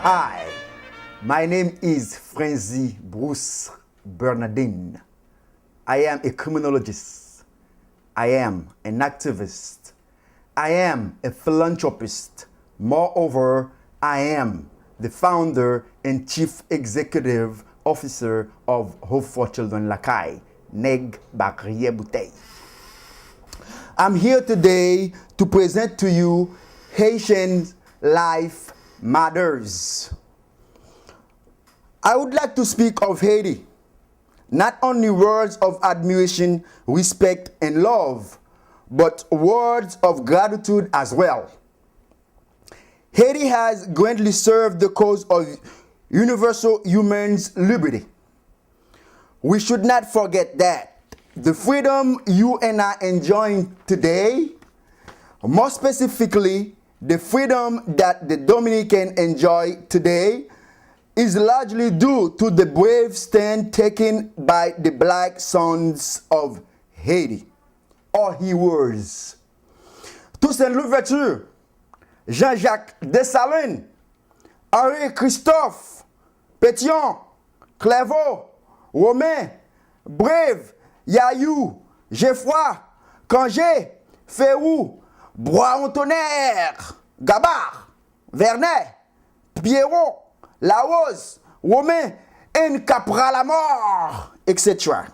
Hi, my name is Frenzy Bruce Bernardine. I am a criminologist. I am an activist. I am a philanthropist. Moreover, I am the founder and chief executive officer of Hope for Children Lakai, Neg Bakriye Bouteille. I'm here today to present to you Haitian Life Matters. I would like to speak of Haiti, not only words of admiration, respect, and love, but words of gratitude as well. Haiti has greatly served the cause of universal human liberty. We should not forget that. The freedom you and I enjoying today, more specifically, the freedom that the Dominican enjoy today, is largely due to the brave stand taken by the black sons of Haiti, or heroes. Toussaint Louverture, Jean-Jacques Dessalines, Henri Christophe, Pétion, Clairvaux, Romain, Brave, Yayou, Geoffroy, Cangé, Ferrou, Bois-en-Tonnerre, Gabard, Vernet, Pierrot, Laos, Romain, and Capra-la-Mort, etc.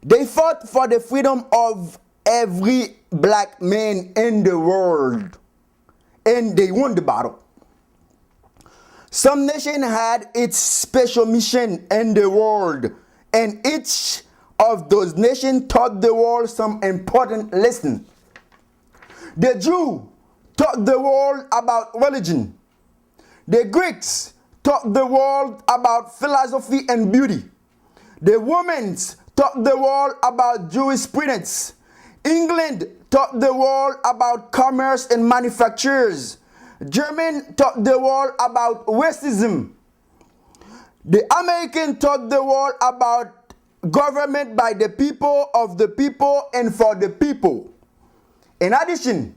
They fought for the freedom of every black man in the world, and they won the battle. Some nation had its special mission in the world, and each of those nations taught the world some important lesson. The Jew taught the world about religion. The Greeks taught the world about philosophy and beauty. The Romans taught the world about jurisprudence. England taught the world about commerce and manufactures. German taught the world about racism. The American taught the world about government by the people, of the people, and for the people. In addition,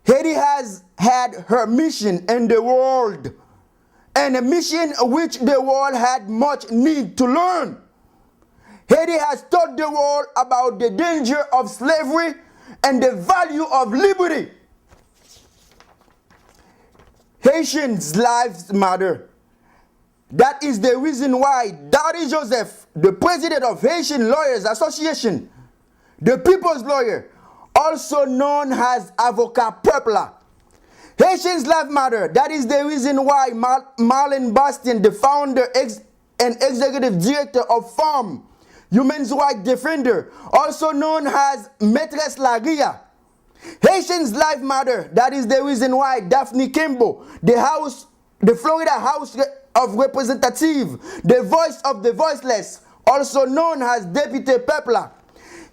Haiti has had her mission in the world, and a mission which the world had much need to learn. Haiti has taught the world about the danger of slavery and the value of liberty. Haitians' lives matter. That is the reason why Daddy Joseph, the president of Haitian Lawyers Association, the people's lawyer, also known as Avocat Peuple. Haitians' life matter. That is the reason why Marlene Bastien, the founder and executive director of FARM, Human Rights Defender, also known as Maîtresse Laria. Haitians' life matter. That is the reason why Daphne Kimbo, the Florida House of Representatives, the voice of the voiceless, also known as Deputy Peuple.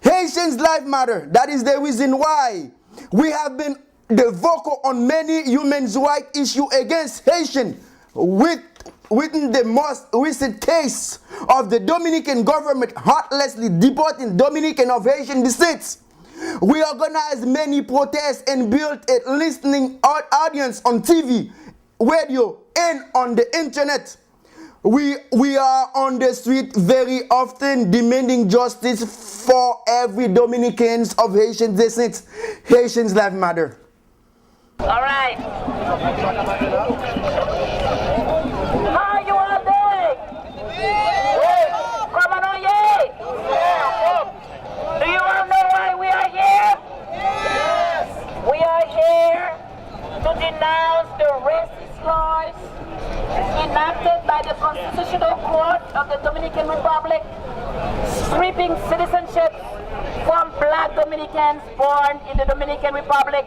Haitians' life matter. That is the reason why we have been the vocal on many human rights issues against Haitians, within the most recent case of the Dominican government heartlessly deporting Dominican of Haitian descent. We organized many protests and built a listening audience on TV, radio, and on the internet. We are on the street very often demanding justice for every Dominicans of Haitian descent. Haitians' life matter. All right. How you all doing? Come on, yay! Do you all know why we are here? Yes. We are here to denounce the racist laws enacted by the Constitutional Court of the Dominican Republic, stripping citizenship from black Dominicans born in the Dominican Republic,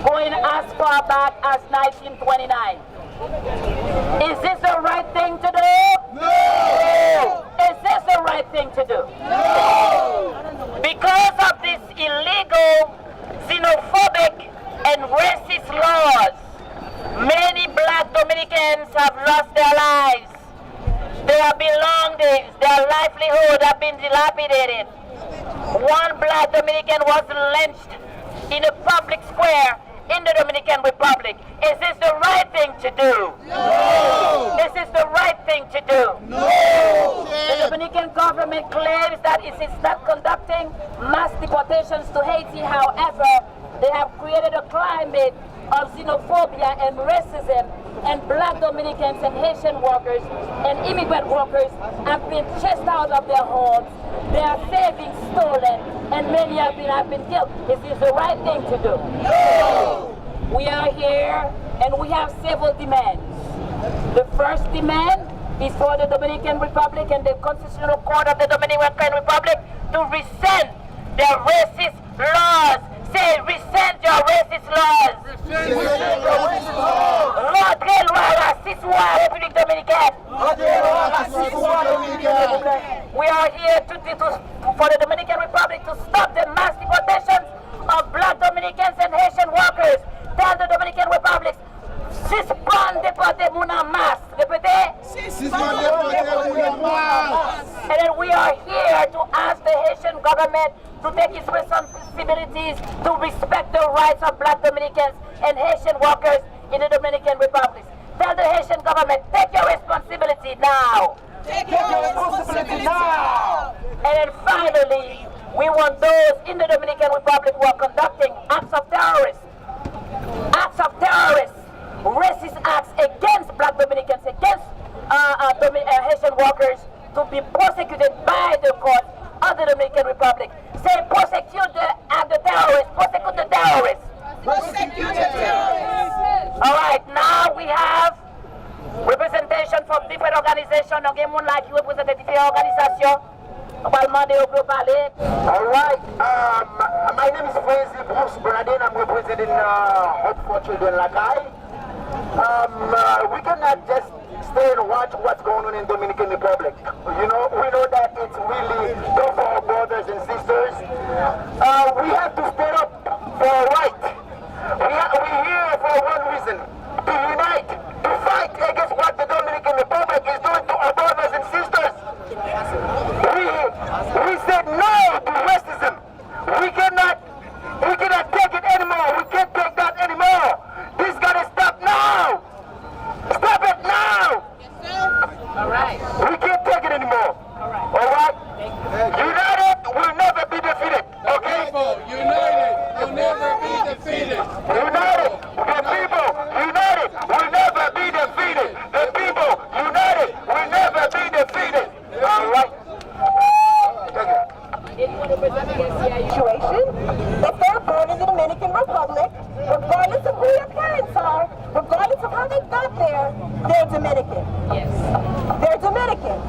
going as far back as 1929. Is this the right thing to do? No! Is this the right thing to do? No! Because of these illegal, xenophobic, and racist laws, many black Dominicans have lost their lives. Their belongings, their livelihood have been dilapidated. One black Dominican was lynched in a public square in the Dominican Republic. Is this the right thing to do? No! Is this the right thing to do? No! The Dominican government claims that it is not conducting mass deportations to Haiti. However, they have created a climate of xenophobia and racism, and black Dominicans and Haitian workers and immigrant workers have been chased out of their homes. Their savings stolen, and many have been killed. Is this the right thing to do? No! We are here and we have several demands. The first demand is for the Dominican Republic and the Constitutional Court of the Dominican Republic to rescind their racist laws. Say, rescind your racist laws. Retirer loi raciste à la République dominicaine. We are here for the Dominican Republic to stop the mass deportations of black Dominicans and Haitian workers. Tell the Dominican Republic, suspend déporter moun en masse. Répétez. And then we are here to ask the Haitian government to take its responsibilities to respect the rights of black Dominicans and Haitian workers in the Dominican Republic. Tell the Haitian government, take your responsibility now. Take your responsibility now! And then finally, we want those in the Dominican Republic who are conducting acts of terrorism, racist acts against black Dominicans, against Haitian workers, to be prosecuted by the court of the Dominican Republic. Say, prosecute the terrorists, prosecute the terrorists. Prosecute the terrorists! All right, now we have representation from different organizations. Nous avons des gens qui représentent différentes organisations. On va demander au groupe parler. All right. My name is Wesley Bruce Braden. I'm representing Hope for Children Lakai. We cannot just stay and watch what's going on in Dominican Republic. You know, we know that it's really tough for our brothers and sisters. We have to stand up for our right. We're here for one reason: to unite, to fight against what the Dominican Republic is doing to our brothers and sisters. We said no to racism. We cannot take it anymore. We can't take that anymore. This gotta stop now. Stop it now. All right. We can't take it anymore. All right. United will never be defeated. Okay. United will never be defeated. United. The people united will never be defeated. The people united will never be defeated. All right. Situation, if they're born in the Dominican Republic, regardless of who your parents are, regardless of how they got there, they're Dominican. Yes. They're Dominican.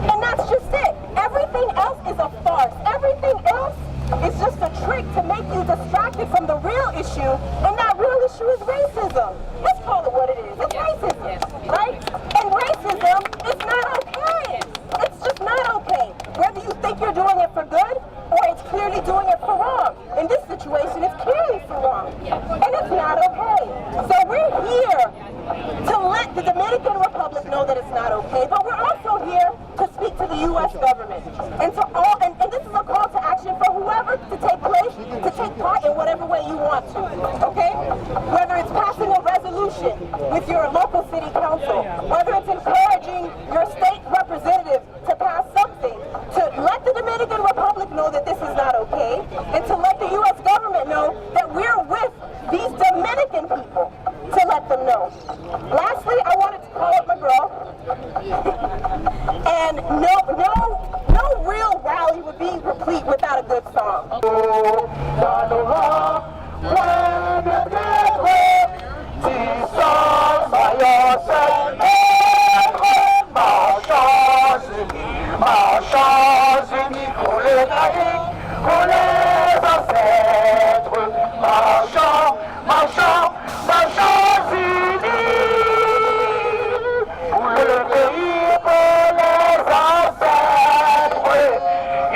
And that's just it. Everything else is a farce. Everything else is just a trick to make you distracted from the real issue, and that real issue is racism. Let's call it what it is. It's racism, right? And racism is not okay. It's just not okay. Whether you think you're doing it for good, or it's clearly doing it for wrong. In this situation, it's clearly for wrong. And it's not okay. So we're here to let the Dominican Republic know that it's not okay, but we're also here to speak to the U.S. government. And to all, and this is a call to action for whoever to take part in whatever way you want to, okay? Whether it's passing a resolution with your local city council, whether it's encouraging your state representative to pass something, to let the Dominican Republic know that this is not okay, and to let the U.S. government know that we're with these Dominican people, to let them know. Lastly, I wanted to call up my girl, and no real rally would be complete without a good song.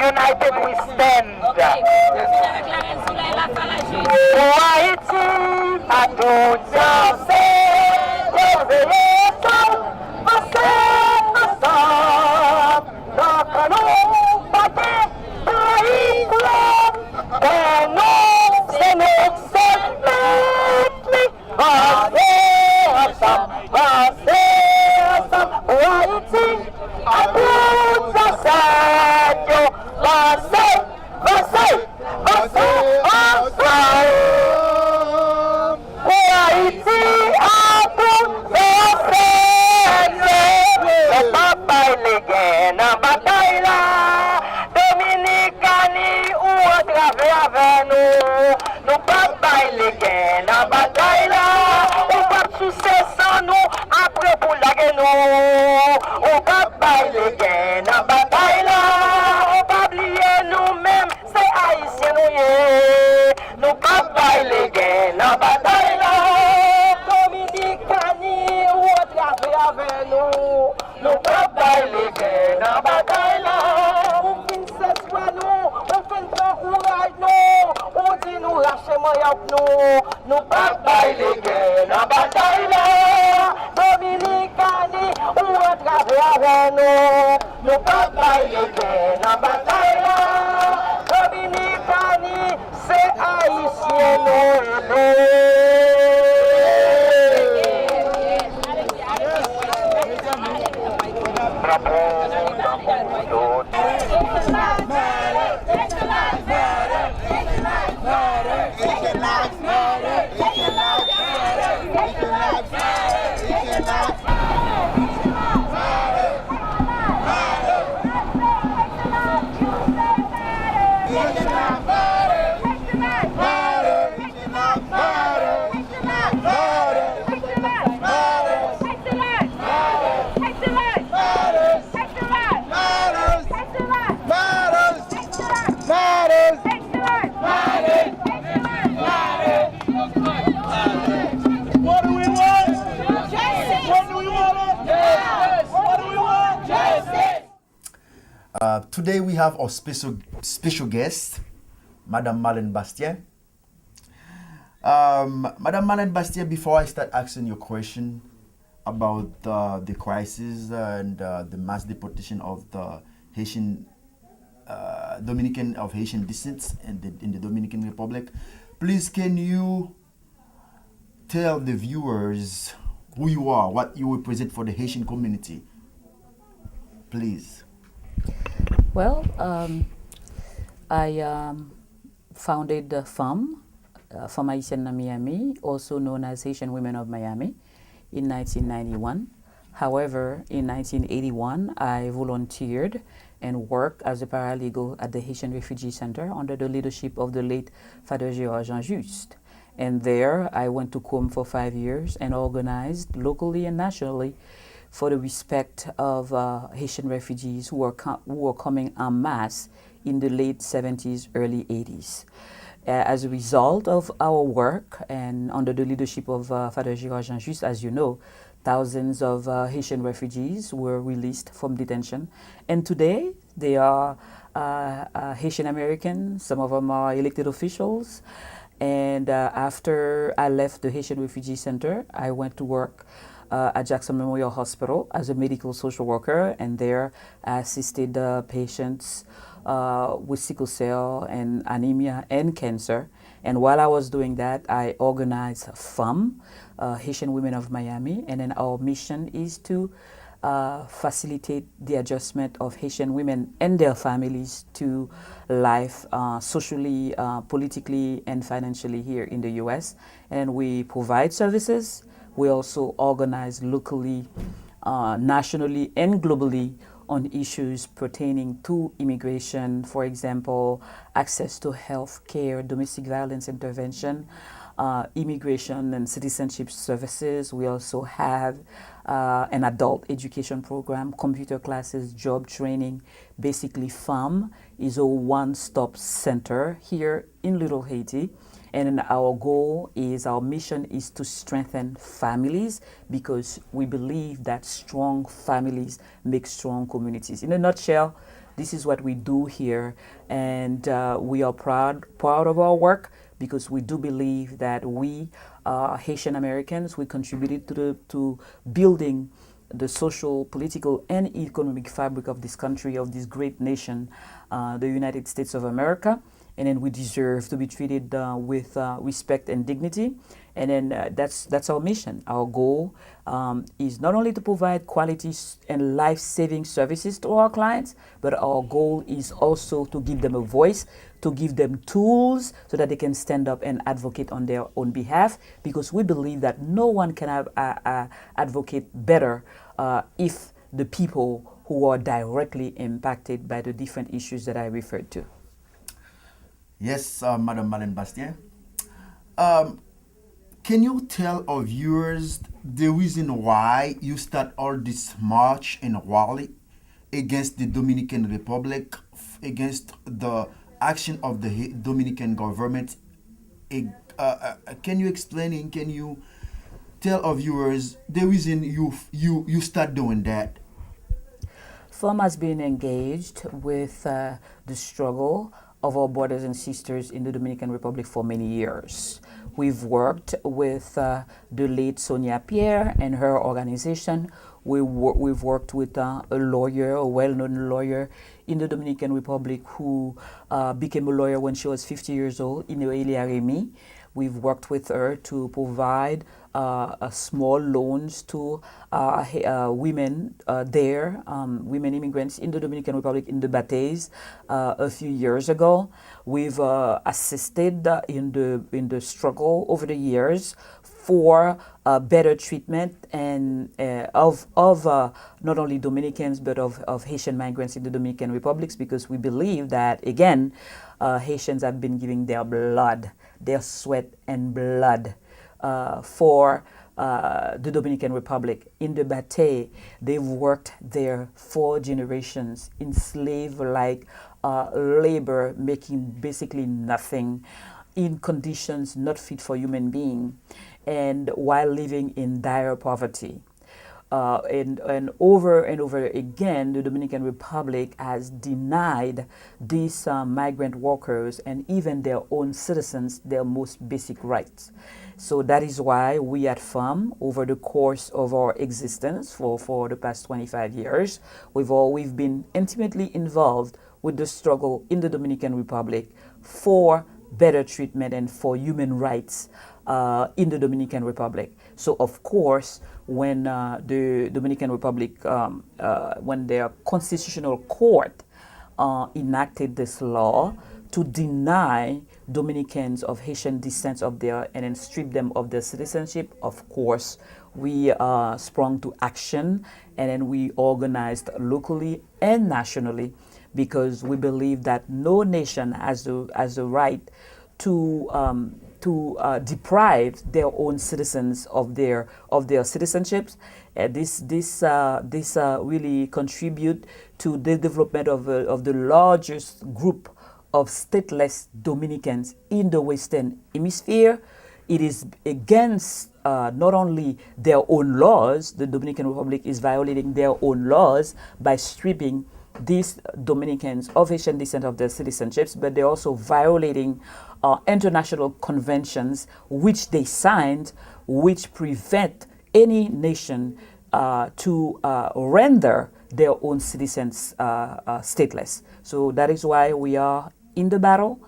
United we stand. Haïti à tout danser, réveiller ensemble, passer ensemble. Notre nom, bâtir, pays, et nous, c'est notre seul but. pas bailler gain la bataille là. On pas succès sans nous, après pour la guerre nous. On pas bailler gain la bataille là. On pas oublier nous-mêmes, c'est haïtien nous y. Nous pas bailler gain la bataille là. Dominicani ou traver avec nous. Nous pas bailler gain la bataille là. On fin c'est soit nous, on fin prend courage nous. On dit nous lâcher moyen nous. Nous pas bailler gain la bataille là. Dominicani ou traver avec nous. Nous pas bailler gain la bataille là. Dominicani c'est haïtien nous. Today we have our special guest, Madame Marlène Bastien. Madame Marlène Bastien, before I start asking your question about the crisis and the mass deportation of the Haitian Dominican of Haitian descent in the Dominican Republic, please can you tell the viewers who you are, what you represent for the Haitian community, please? Well, I founded the FAM, FAM Haitian na Miami, also known as Haitian Women of Miami, in 1991. However, in 1981, I volunteered and worked as a paralegal at the Haitian Refugee Center under the leadership of the late Father Gérard Jean-Just. And there, I went to COM for 5 years and organized locally and nationally for the respect of Haitian refugees who were coming en masse in the late 70s, early 80s. As a result of our work and under the leadership of Father Gérard Jean-Just, as you know, thousands of Haitian refugees were released from detention. And today, they are Haitian American, some of them are elected officials. And after I left the Haitian Refugee Center, I went to work at Jackson Memorial Hospital as a medical social worker, and there I assisted patients with sickle cell and anemia and cancer. And while I was doing that, I organized FAM, Haitian Women of Miami, and then our mission is to facilitate the adjustment of Haitian women and their families to life socially, politically, and financially here in the U.S. And we provide services. We also organize locally, nationally, and globally on issues pertaining to immigration, for example, access to health care, domestic violence intervention, immigration and citizenship services. We also have an adult education program, computer classes, job training. Basically, FAM is a one-stop center here in Little Haiti. And our goal is, our mission is to strengthen families, because we believe that strong families make strong communities. In a nutshell, this is what we do here, and we are proud of our work, because we do believe that we, Haitian Americans, we contributed to building the social, political, and economic fabric of this country, of this great nation, the United States of America. And then we deserve to be treated with respect and dignity. And then that's our mission. Our goal is not only to provide quality and life-saving services to our clients, but our goal is also to give them a voice, to give them tools so that they can stand up and advocate on their own behalf, because we believe that no one can advocate better if the people who are directly impacted by the different issues that I referred to. Yes, Madame Marlène Bastien. Can you tell our viewers the reason why you start all this march and rally against the Dominican Republic, against the action of the Dominican government? Can you explain and can you tell our viewers the reason you start doing that? FOM has been engaged with the struggle of our brothers and sisters in the Dominican Republic for many years. We've worked with the late Sonia Pierre and her organization. We've worked with a lawyer, a well-known lawyer in the Dominican Republic who became a lawyer when she was 50 years old, Inoelia Remy. We've worked with her to provide small loans to women there, women immigrants in the Dominican Republic in the Bates a few years ago. We've assisted in the struggle over the years for better treatment and of not only Dominicans but of Haitian migrants in the Dominican Republic, because we believe that again Haitians have been giving their blood, their sweat and blood for the Dominican Republic. In the Bate, they've worked there for generations in slave-like labor, making basically nothing, in conditions not fit for human being, and while living in dire poverty. And over and over again, the Dominican Republic has denied these migrant workers and even their own citizens their most basic rights. So that is why we at FOM, over the course of our existence for the past 25 years, we've been intimately involved with the struggle in the Dominican Republic for better treatment and for human rights in the Dominican Republic. So of course, when the Dominican Republic, when their constitutional court enacted this law to deny Dominicans of Haitian descent of their and then strip them of their citizenship, of course, we sprung to action, and then we organized locally and nationally, because we believe that no nation has the right to deprive their own citizens of their citizenships. This really contribute to the development of the largest group of stateless Dominicans in the Western Hemisphere. It is against not only their own laws. The Dominican Republic is violating their own laws by stripping these Dominicans of Haitian descent of their citizenships, but they're also violating international conventions which they signed, which prevent any nation to render their own citizens stateless. So that is why we are in the battle,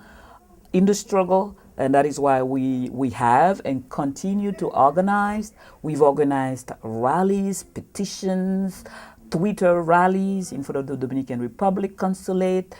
in the struggle, and that is why we have and continue to organize. We've organized rallies, petitions, Twitter rallies in front of the Dominican Republic consulate,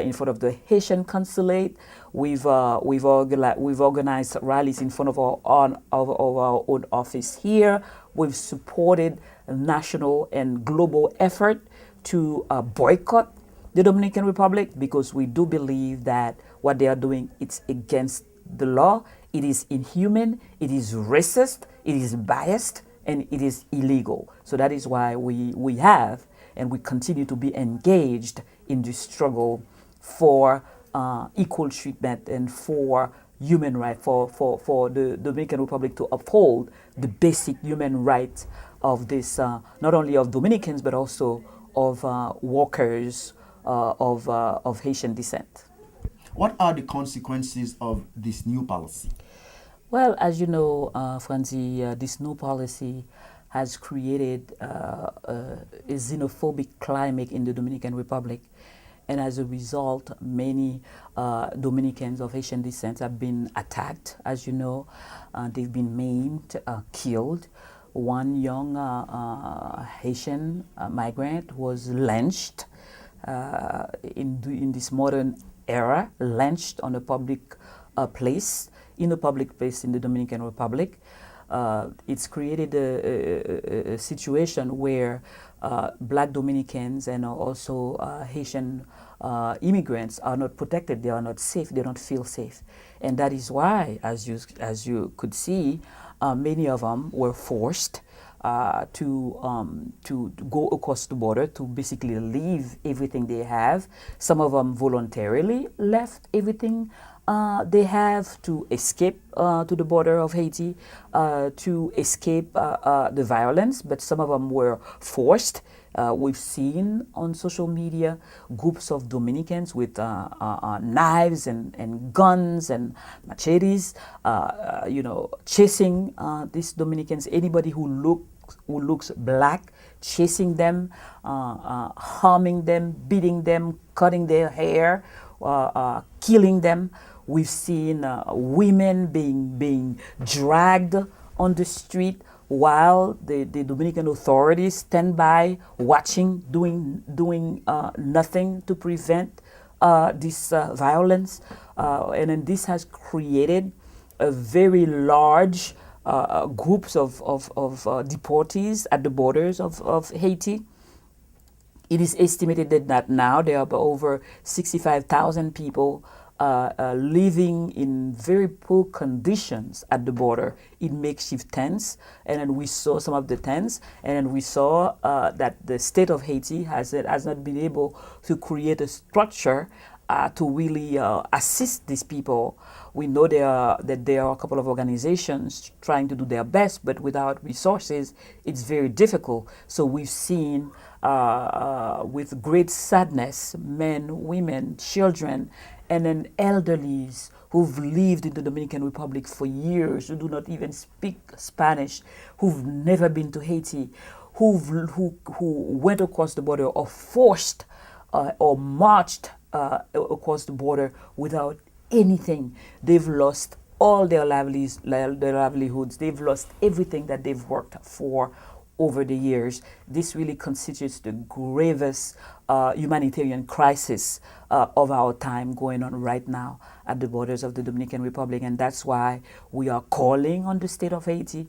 in front of the Haitian consulate. We've organized rallies in front of our own office here. We've supported a national and global effort to boycott the Dominican Republic, because we do believe that what they are doing, it's against the law. It is inhuman. It is racist. It is biased. And it is illegal. So that is why we have and we continue to be engaged in this struggle for equal treatment and for human rights, for the Dominican Republic to uphold the basic human rights of this, not only of Dominicans, but also of workers of Haitian descent. What are the consequences of this new policy? Well, as you know, Franzi, this new policy has created a xenophobic climate in the Dominican Republic. And as a result, many Dominicans of Haitian descent have been attacked. As you know, they've been maimed, killed. One young Haitian migrant was lynched in this modern era, lynched on a public place, in a public place in the Dominican Republic. it's created a situation where black Dominicans and also Haitian immigrants are not protected. They are not safe. They don't feel safe, and that is why, as you could see, many of them were forced to go across the border, to basically leave everything they have. Some of them voluntarily left everything they have to escape to the border of Haiti, to escape the violence, but some of them were forced. We've seen on social media groups of Dominicans with knives and guns and machetes, chasing these Dominicans. Anybody who looks black, chasing them, harming them, beating them, cutting their hair, killing them. We've seen women being dragged on the street while the Dominican authorities stand by watching, doing nothing to prevent this violence. And then this has created a very large groups of deportees at the borders of Haiti. It is estimated that now there are over 65,000 people living in very poor conditions at the border in makeshift tents. And then we saw some of the tents, and then we saw that the state of Haiti has not been able to create a structure to really assist these people. We know there are a couple of organizations trying to do their best, but without resources, it's very difficult. So we've seen with great sadness, men, women, children, and then elderlies who've lived in the Dominican Republic for years, who do not even speak Spanish, who've never been to Haiti, who went across the border or forced or marched across the border without anything. They've lost all their livelihoods. They've lost everything that they've worked for over the years. This really constitutes the gravest humanitarian crisis of our time going on right now at the borders of the Dominican Republic. And that's why we are calling on the state of Haiti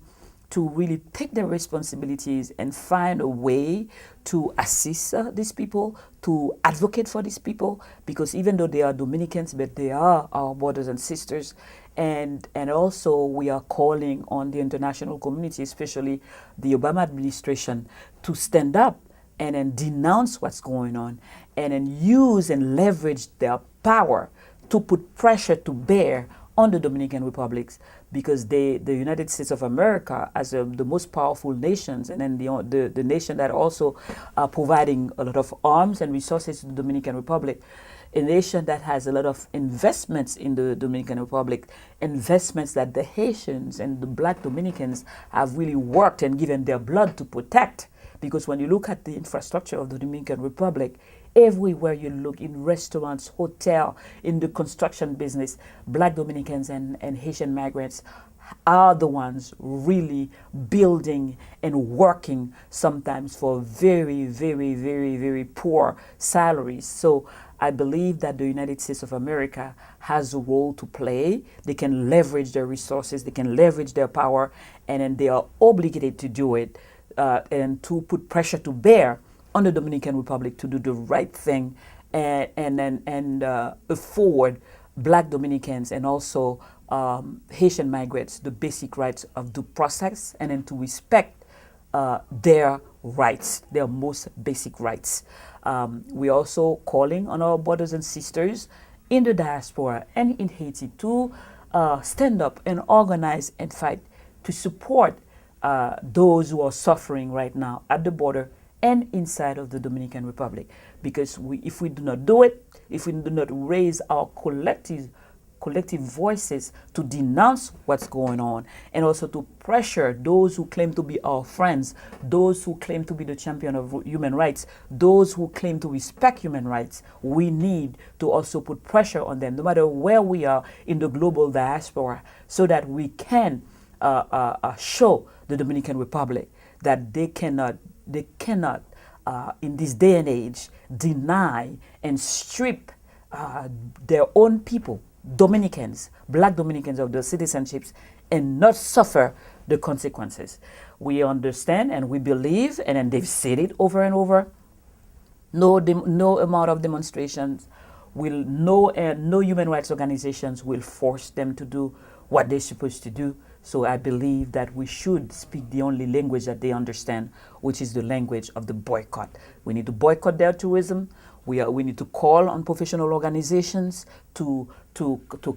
to really take their responsibilities and find a way to assist these people, to advocate for these people, because even though they are Dominicans, but they are our brothers and sisters. And also we are calling on the international community, especially the Obama administration, to stand up and then denounce what's going on and then use and leverage their power to put pressure to bear on the Dominican Republic, because the United States of America, as the most powerful nations, and then the nation that also are providing a lot of arms and resources to the Dominican Republic, a nation that has a lot of investments in the Dominican Republic, investments that the Haitians and the black Dominicans have really worked and given their blood to protect. Because when you look at the infrastructure of the Dominican Republic, everywhere you look, in restaurants, hotel, in the construction business, black Dominicans and Haitian migrants are the ones really building and working, sometimes for very, very, very, very poor salaries. So I believe that the United States of America has a role to play. They can leverage their resources, they can leverage their power, and then they are obligated to do it and to put pressure to bear on the Dominican Republic to do the right thing and afford black Dominicans and also Haitian migrants the basic rights of due process, and then to respect their rights, their most basic rights. We're also calling on our brothers and sisters in the diaspora and in Haiti to stand up and organize and fight to support those who are suffering right now at the border and inside of the Dominican Republic. Because if we do not do it, if we do not raise our collective voices to denounce what's going on, and also to pressure those who claim to be our friends, those who claim to be the champion of human rights, those who claim to respect human rights, we need to also put pressure on them, no matter where we are in the global diaspora, so that we can show the Dominican Republic that they cannot in this day and age deny and strip their own people, Dominicans, black Dominicans, of their citizenships, and not suffer the consequences. We understand and we believe, and then they've said it over and over. No amount of demonstrations will, no human rights organizations will force them to do what they're supposed to do. So I believe that we should speak the only language that they understand, which is the language of the boycott. We need to boycott their tourism. We need to call on professional organizations to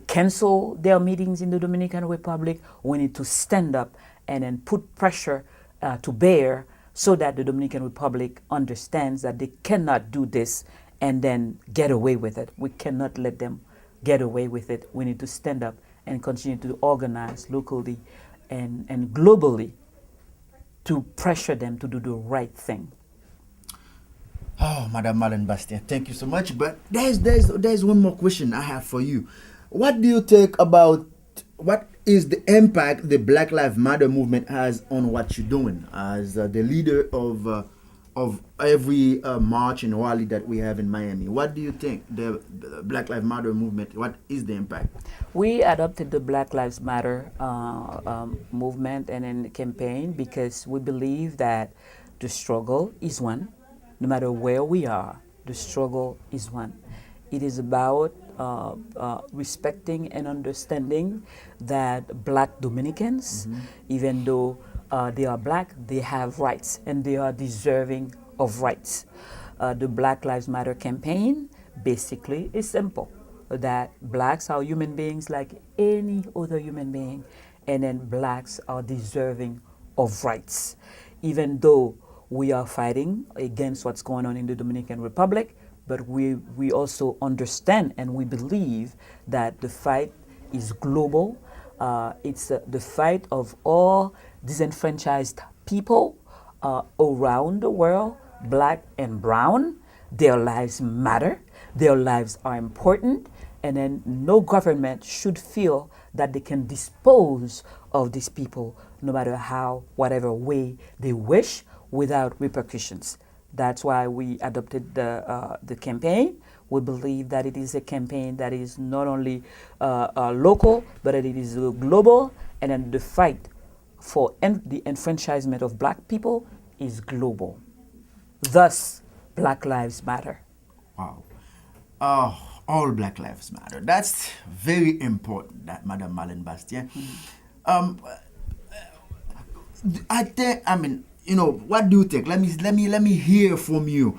cancel their meetings in the Dominican Republic. We need to stand up and then put pressure to bear so that the Dominican Republic understands that they cannot do this and then get away with it. We cannot let them get away with it. We need to stand up and continue to organize locally and globally to pressure them to do the right thing. Oh, Madam Marlene Bastien, thank you so much. But there's one more question I have for you. What do you think about, what is the impact the Black Lives Matter movement has on what you're doing as the leader of every march and rally that we have in Miami? What do you think the Black Lives Matter movement, what is the impact? We adopted the Black Lives Matter movement and then campaign because we believe that the struggle is one. No matter where we are, the struggle is one. It is about respecting and understanding that Black Dominicans, even though they are Black, they have rights and they are deserving of rights. The Black Lives Matter campaign basically is simple, that Blacks are human beings like any other human being, and then Blacks are deserving of rights. Even though we are fighting against what's going on in the Dominican Republic, but we also understand and we believe that the fight is global. It's the fight of all disenfranchised people around the world, Black and brown. Their lives matter, their lives are important, and then no government should feel that they can dispose of these people no matter how, whatever way they wish, without repercussions. That's why we adopted the campaign. We believe that it is a campaign that is not only local, but it is global, and then the fight for the enfranchisement of Black people is global. Thus, Black Lives Matter. Wow. All Black Lives Matter. That's very important, that Madame Marlene Bastien. I think, what do you think? Let me hear from you.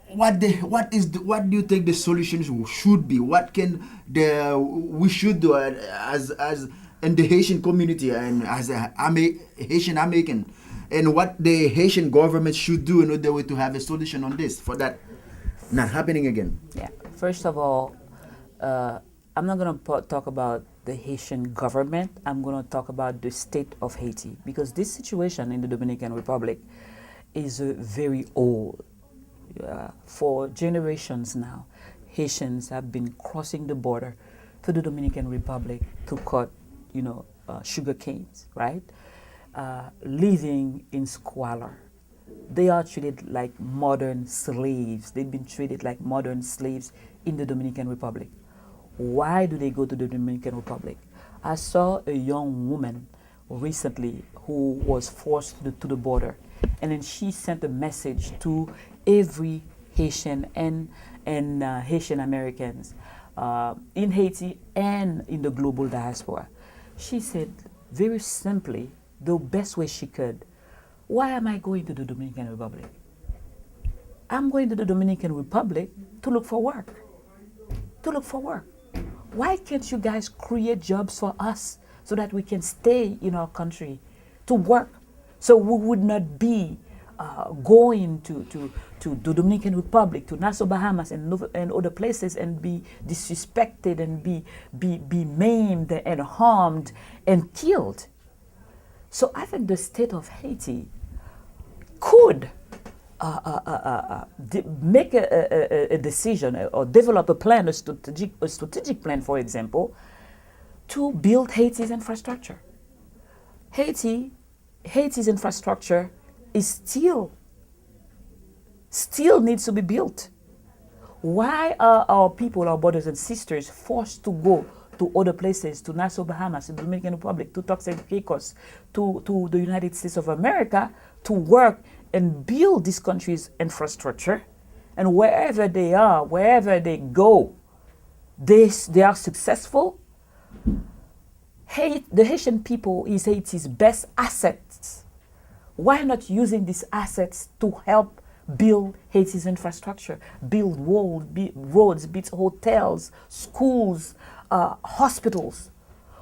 What do you think the solutions should be? What can we should do as in the Haitian community and as a Haitian American, and what the Haitian government should do in order to have a solution on this for that not happening again? Yeah. First of all, I'm not going to talk about the Haitian government. I'm going to talk about the state of Haiti, because this situation in the Dominican Republic is very old. For generations now, Haitians have been crossing the border to the Dominican Republic to cut, sugar canes, right? Living in squalor. They are treated like modern slaves. They've been treated like modern slaves in the Dominican Republic. Why do they go to the Dominican Republic? I saw a young woman recently who was forced to the border, and then she sent a message to every Haitian and Haitian Americans in Haiti and in the global diaspora. She said very simply, the best way she could, why am I going to the Dominican Republic? I'm going to the Dominican Republic to look for work. To look for work. Why can't you guys create jobs for us so that we can stay in our country to work? So we would not be going to the Dominican Republic, to Nassau, Bahamas, and other places, and be disrespected and be maimed and harmed and killed. So I think the state of Haiti could make a decision or develop a plan, a strategic plan, for example, to build Haiti's infrastructure. Haiti's infrastructure is still needs to be built. Why are our people, our brothers and sisters, forced to go to other places, to Nassau, Bahamas, to the Dominican Republic, to Turks and Caicos, to the United States of America, to work and build this country's infrastructure. And wherever they are, wherever they go, they are successful. The Haitian people is Haiti's best assets. Why not using these assets to help build Haiti's infrastructure, build roads, build hotels, schools, hospitals?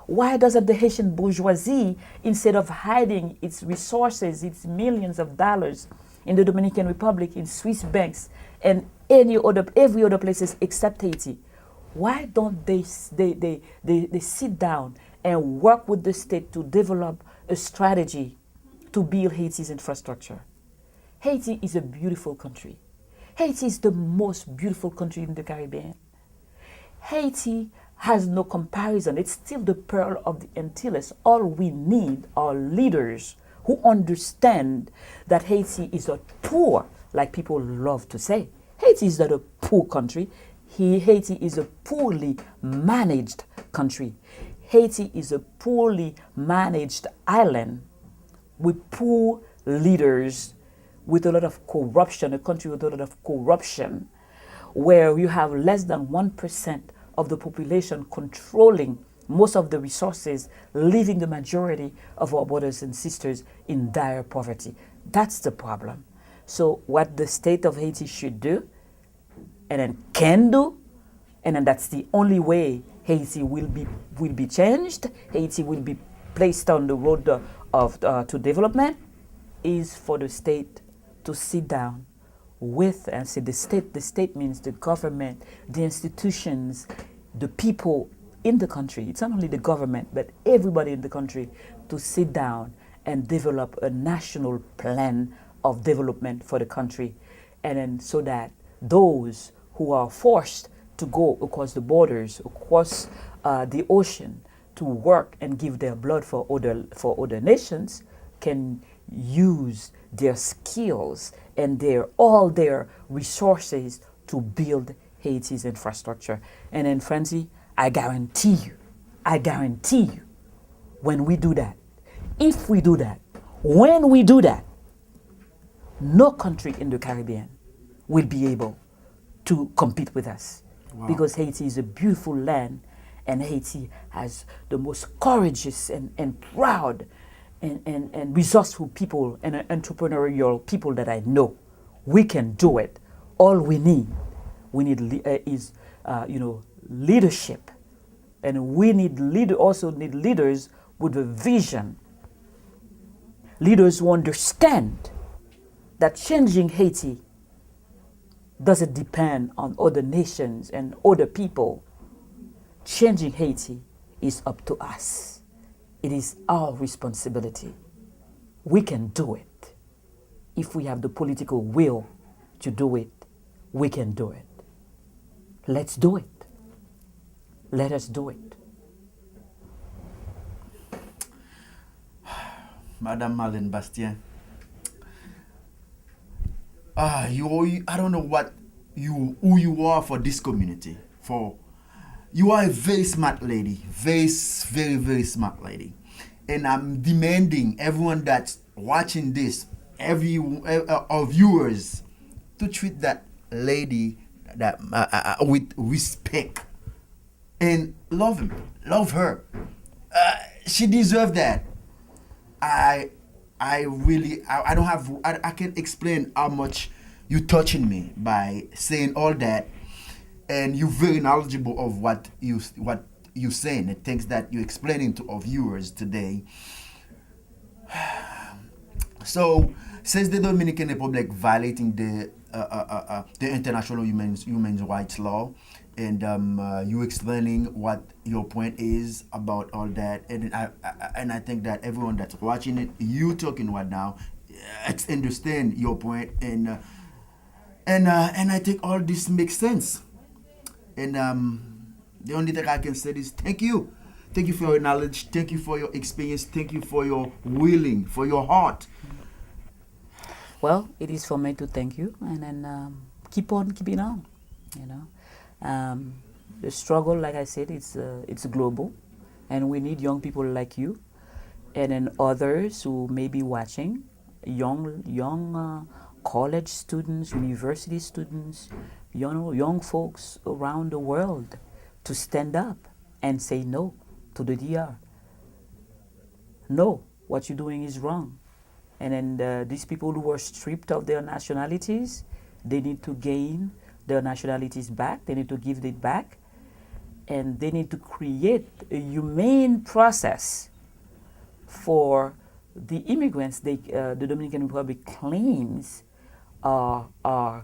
Why doesn't the Haitian bourgeoisie, instead of hiding its resources, its millions of dollars in the Dominican Republic, in Swiss banks, and every other places except Haiti, why don't they sit down and work with the state to develop a strategy to build Haiti's infrastructure? Haiti is a beautiful country. Haiti is the most beautiful country in the Caribbean. Haiti has no comparison. It's still the pearl of the Antilles. All we need are leaders who understand that Haiti is a poor, like people love to say. Haiti is not a poor country. Haiti is a poorly managed country. Haiti is a poorly managed island with poor leaders, with a lot of corruption, a country with a lot of corruption, where you have less than 1% of the population controlling most of the resources, leaving the majority of our brothers and sisters in dire poverty. That's the problem. So what the state of Haiti should do, and then can do, and then that's the only way Haiti will be changed, Haiti will be placed on the road to development, is for the state to sit down with and say the state means the government, the institutions, the people in the country. It's not only the government, but everybody in the country to sit down and develop a national plan of development for the country. And then so that those who are forced to go across the borders, across the ocean to work and give their blood for other nations can use their skills and all their resources to build Haiti's infrastructure. And then, Francie, I guarantee you, when we do that, if we do that, when we do that, no country in the Caribbean will be able to compete with us. Wow. Because Haiti is a beautiful land, and Haiti has the most courageous and proud and resourceful people and entrepreneurial people that I know. We can do it. All we need is leadership, and we also need leaders with a vision. Leaders who understand that changing Haiti doesn't depend on other nations and other people. Changing Haiti is up to us. It is our responsibility. We can do it. If we have the political will to do it, we can do it. Let's do it. Let us do it. Madame Marlene Bastien, I don't know who you are for this community. You are a very smart lady, very, very, very smart lady, and I'm demanding everyone that's watching this, our viewers, to treat that lady with respect and love her. She deserves that. I can't explain how much you touching me by saying all that, and you're very knowledgeable of what you're saying, the things that you're explaining to our viewers today. So, since the Dominican Republic violating the international human rights law, and you explaining what your point is about all that, and I think that everyone that's watching it, you talking right now, understand your point, and I think all this makes sense. And the only thing I can say is thank you for your knowledge, thank you for your experience, thank you for your willing, for your heart. Well, it is for me to thank you, and then keep on keeping on, you know. The struggle, like I said, it's global, and we need young people like you, and then others who may be watching, young college students, university students, young folks around the world, to stand up and say no to the DR. No, what you're doing is wrong. And then these people who were stripped of their nationalities, they need to gain their nationalities back. They need to give it back. And they need to create a humane process for the immigrants the Dominican Republic claims are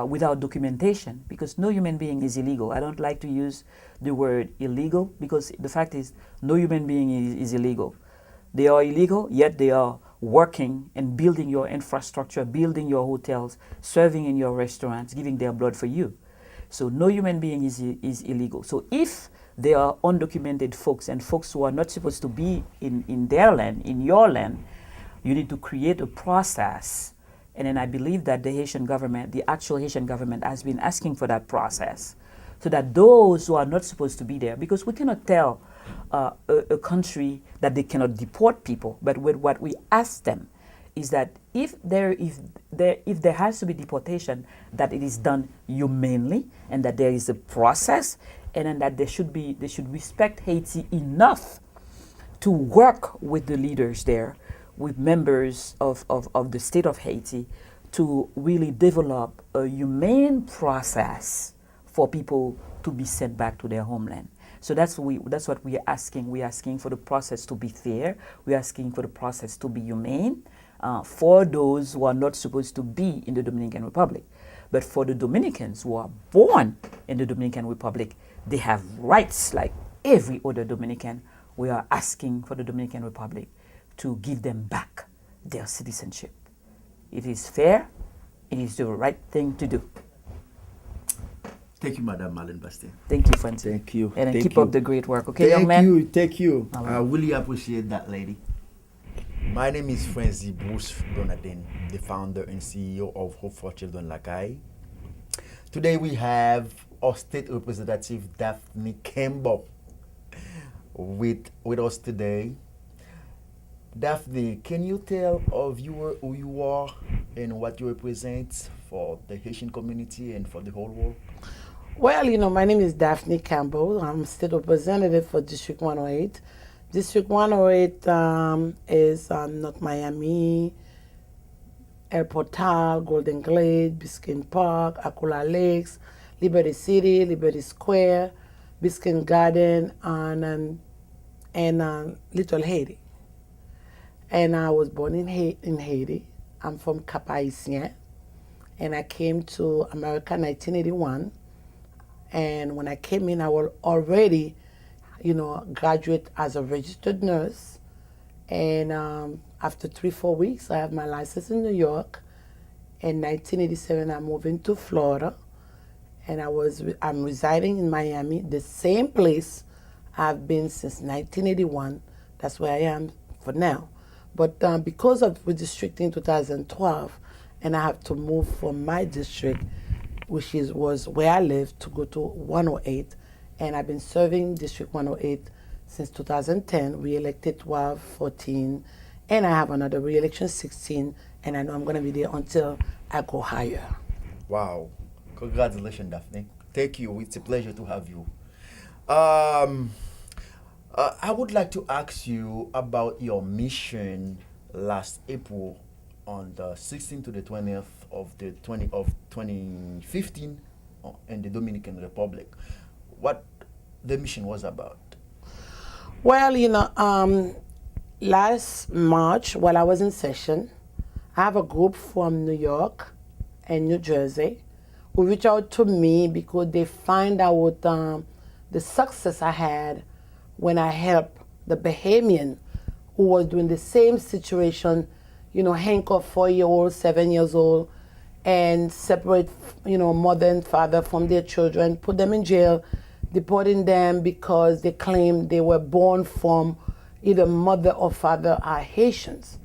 without documentation, because no human being is illegal. I don't like to use the word illegal, because the fact is no human being is illegal. They are illegal, yet they are working and building your infrastructure, building your hotels, serving in your restaurants, giving their blood for you. So no human being is illegal. So if they are undocumented folks and folks who are not supposed to be in their land, in your land, you need to create a process. And then I believe that the Haitian government, the actual Haitian government, has been asking for that process, so that those who are not supposed to be there, because we cannot tell a country that they cannot deport people, but what we ask them is that if there has to be deportation, that it is done humanely, and that there is a process, and then that they should respect Haiti enough to work with the leaders there, with members of the state of Haiti, to really develop a humane process for people to be sent back to their homeland. So that's what we are asking. We are asking for the process to be fair. We are asking for the process to be humane for those who are not supposed to be in the Dominican Republic. But for the Dominicans who are born in the Dominican Republic, they have rights like every other Dominican. We are asking for the Dominican Republic to give them back their citizenship. It is fair. It is the right thing to do. Thank you, Madam Marlene Bastien. Thank you, Francis. Thank you. And then Thank keep you. up the great work, okay, young man? Thank you. All I right. really appreciate that, lady. My name is Francis Bruce Donadin, the founder and CEO of Hope for Children Lakai. Today we have our state representative Daphne Campbell with us today. Daphne, can you tell our viewer who you are and what you represent for the Haitian community and for the whole world? Well, my name is Daphne Campbell. I'm state representative for District 108. District 108 is North Miami, El Portal, Golden Glade, Biscayne Park, Akula Lakes, Liberty City, Liberty Square, Biscayne Garden, and Little Haiti. And I was born in Haiti. I'm from Cap Haitien, and I came to America in 1981. And when I came in, I was already, graduate as a registered nurse. And after 3-4 weeks, I have my license in New York. In 1987, I moved into Florida, and I'm residing in Miami, the same place I've been since 1981. That's where I am for now. But because of redistricting in 2012, and I have to move from my district, which was where I live, to go to 108. And I've been serving District 108 since 2010, re-elected 12, 14, and I have another re-election 16, and I know I'm going to be there until I go higher. Wow. Congratulations, Daphne. Thank you. It's a pleasure to have you. I would like to ask you about your mission last April on the 16th to the 20th of 2015 in the Dominican Republic. What the mission was about? Well, last March, while I was in session, I have a group from New York and New Jersey who reached out to me because they find out the success I had when I helped the Bahamian who was doing the same situation, handcuff 4-year-old, 7 years old, and separate, mother and father from their children, put them in jail, deporting them because they claimed they were born from either mother or father are Haitians.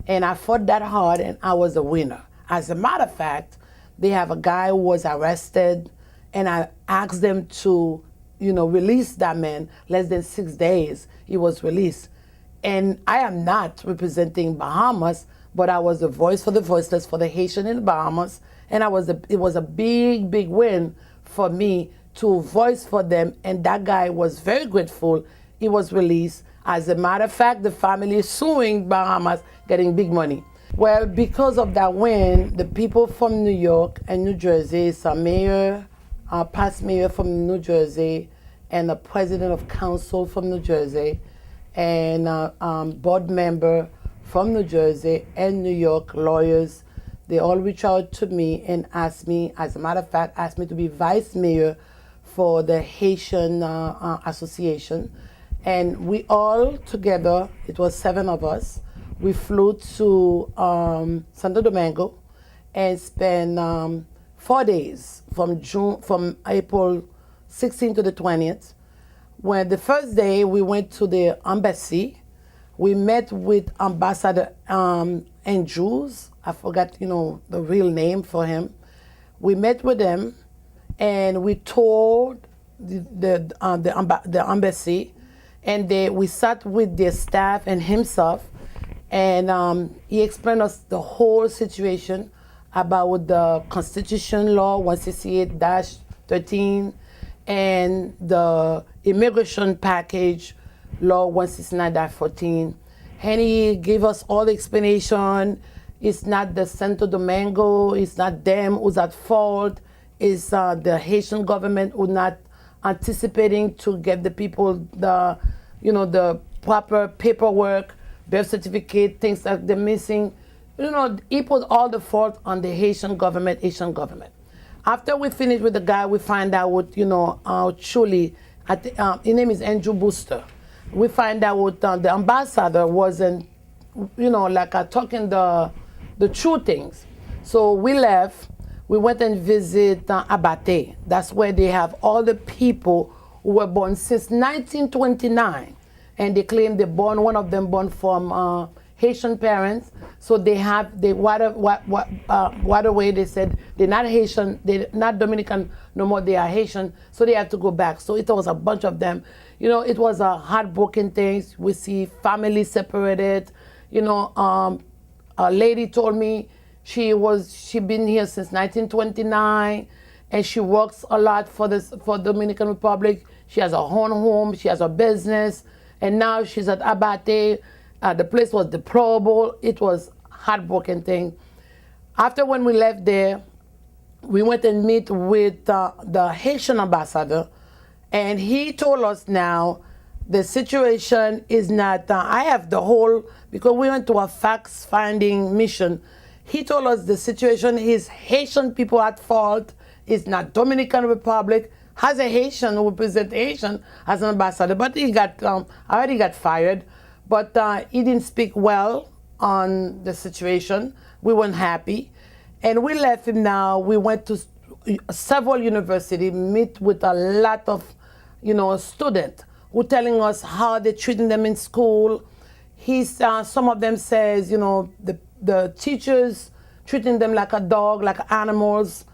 And I fought that hard, and I was a winner. As a matter of fact, they have a guy who was arrested, and I asked them to released that man. Less than 6 days, he was released. And I am not representing Bahamas, but I was the voice for the voiceless for the Haitian in the Bahamas. And it was a big, big win for me to voice for them. And that guy was very grateful. He was released. As a matter of fact, the family is suing Bahamas, getting big money. Well, because of that win, the people from New York and New Jersey, some mayor, past mayor from New Jersey, and the president of council from New Jersey, and board member from New Jersey and New York lawyers, they all reached out to me and asked me, as a matter of fact, asked me to be vice mayor for the Haitian Association. And we all together, it was 7 of us, we flew to Santo Domingo and spent 4 days from April 16th to the 20th. When the first day we went to the embassy, we met with Ambassador Andrews. I forgot, the real name for him. We met with him, and we toured the embassy, and we sat with their staff and himself, and he explained us the whole situation about the Constitution Law 168-13 and the Immigration Package Law 169-14. And he gave us all the explanation. It's not the Santo Domingo, it's not them who's at fault. It's the Haitian government who not anticipating to get the people the proper paperwork, birth certificate, things that they're missing. He put all the fault on the Haitian government. After we finished with the guy, we find out, truly, his name is Andrew Booster. We find out the ambassador wasn't, talking the true things. So we left. We went and visit Abate. That's where they have all the people who were born since 1929. And they claim one of them born from Haitian parents. So they have, right away they said they're not Haitian, they're not Dominican no more, they are Haitian, so they have to go back. So it was a bunch of them. It was a heartbroken thing. We see families separated. A lady told me she been here since 1929, and she works a lot for Dominican Republic. She has her own home, she has a business, and now she's at Abate. The place was deplorable. It was heartbroken thing. After when we left there, we went and meet with the Haitian ambassador, and he told us now the situation is not, I have the whole, because we went to a facts-finding mission. He told us the situation is Haitian people at fault. It's not Dominican Republic. Has a Haitian who represents Haitian as an ambassador, but he already got fired. But he didn't speak well on the situation. We weren't happy. And we left him now. We went to several universities, meet with a lot of, students who telling us how they're treating them in school. Some of them says, the teachers treating them like a dog, like animals.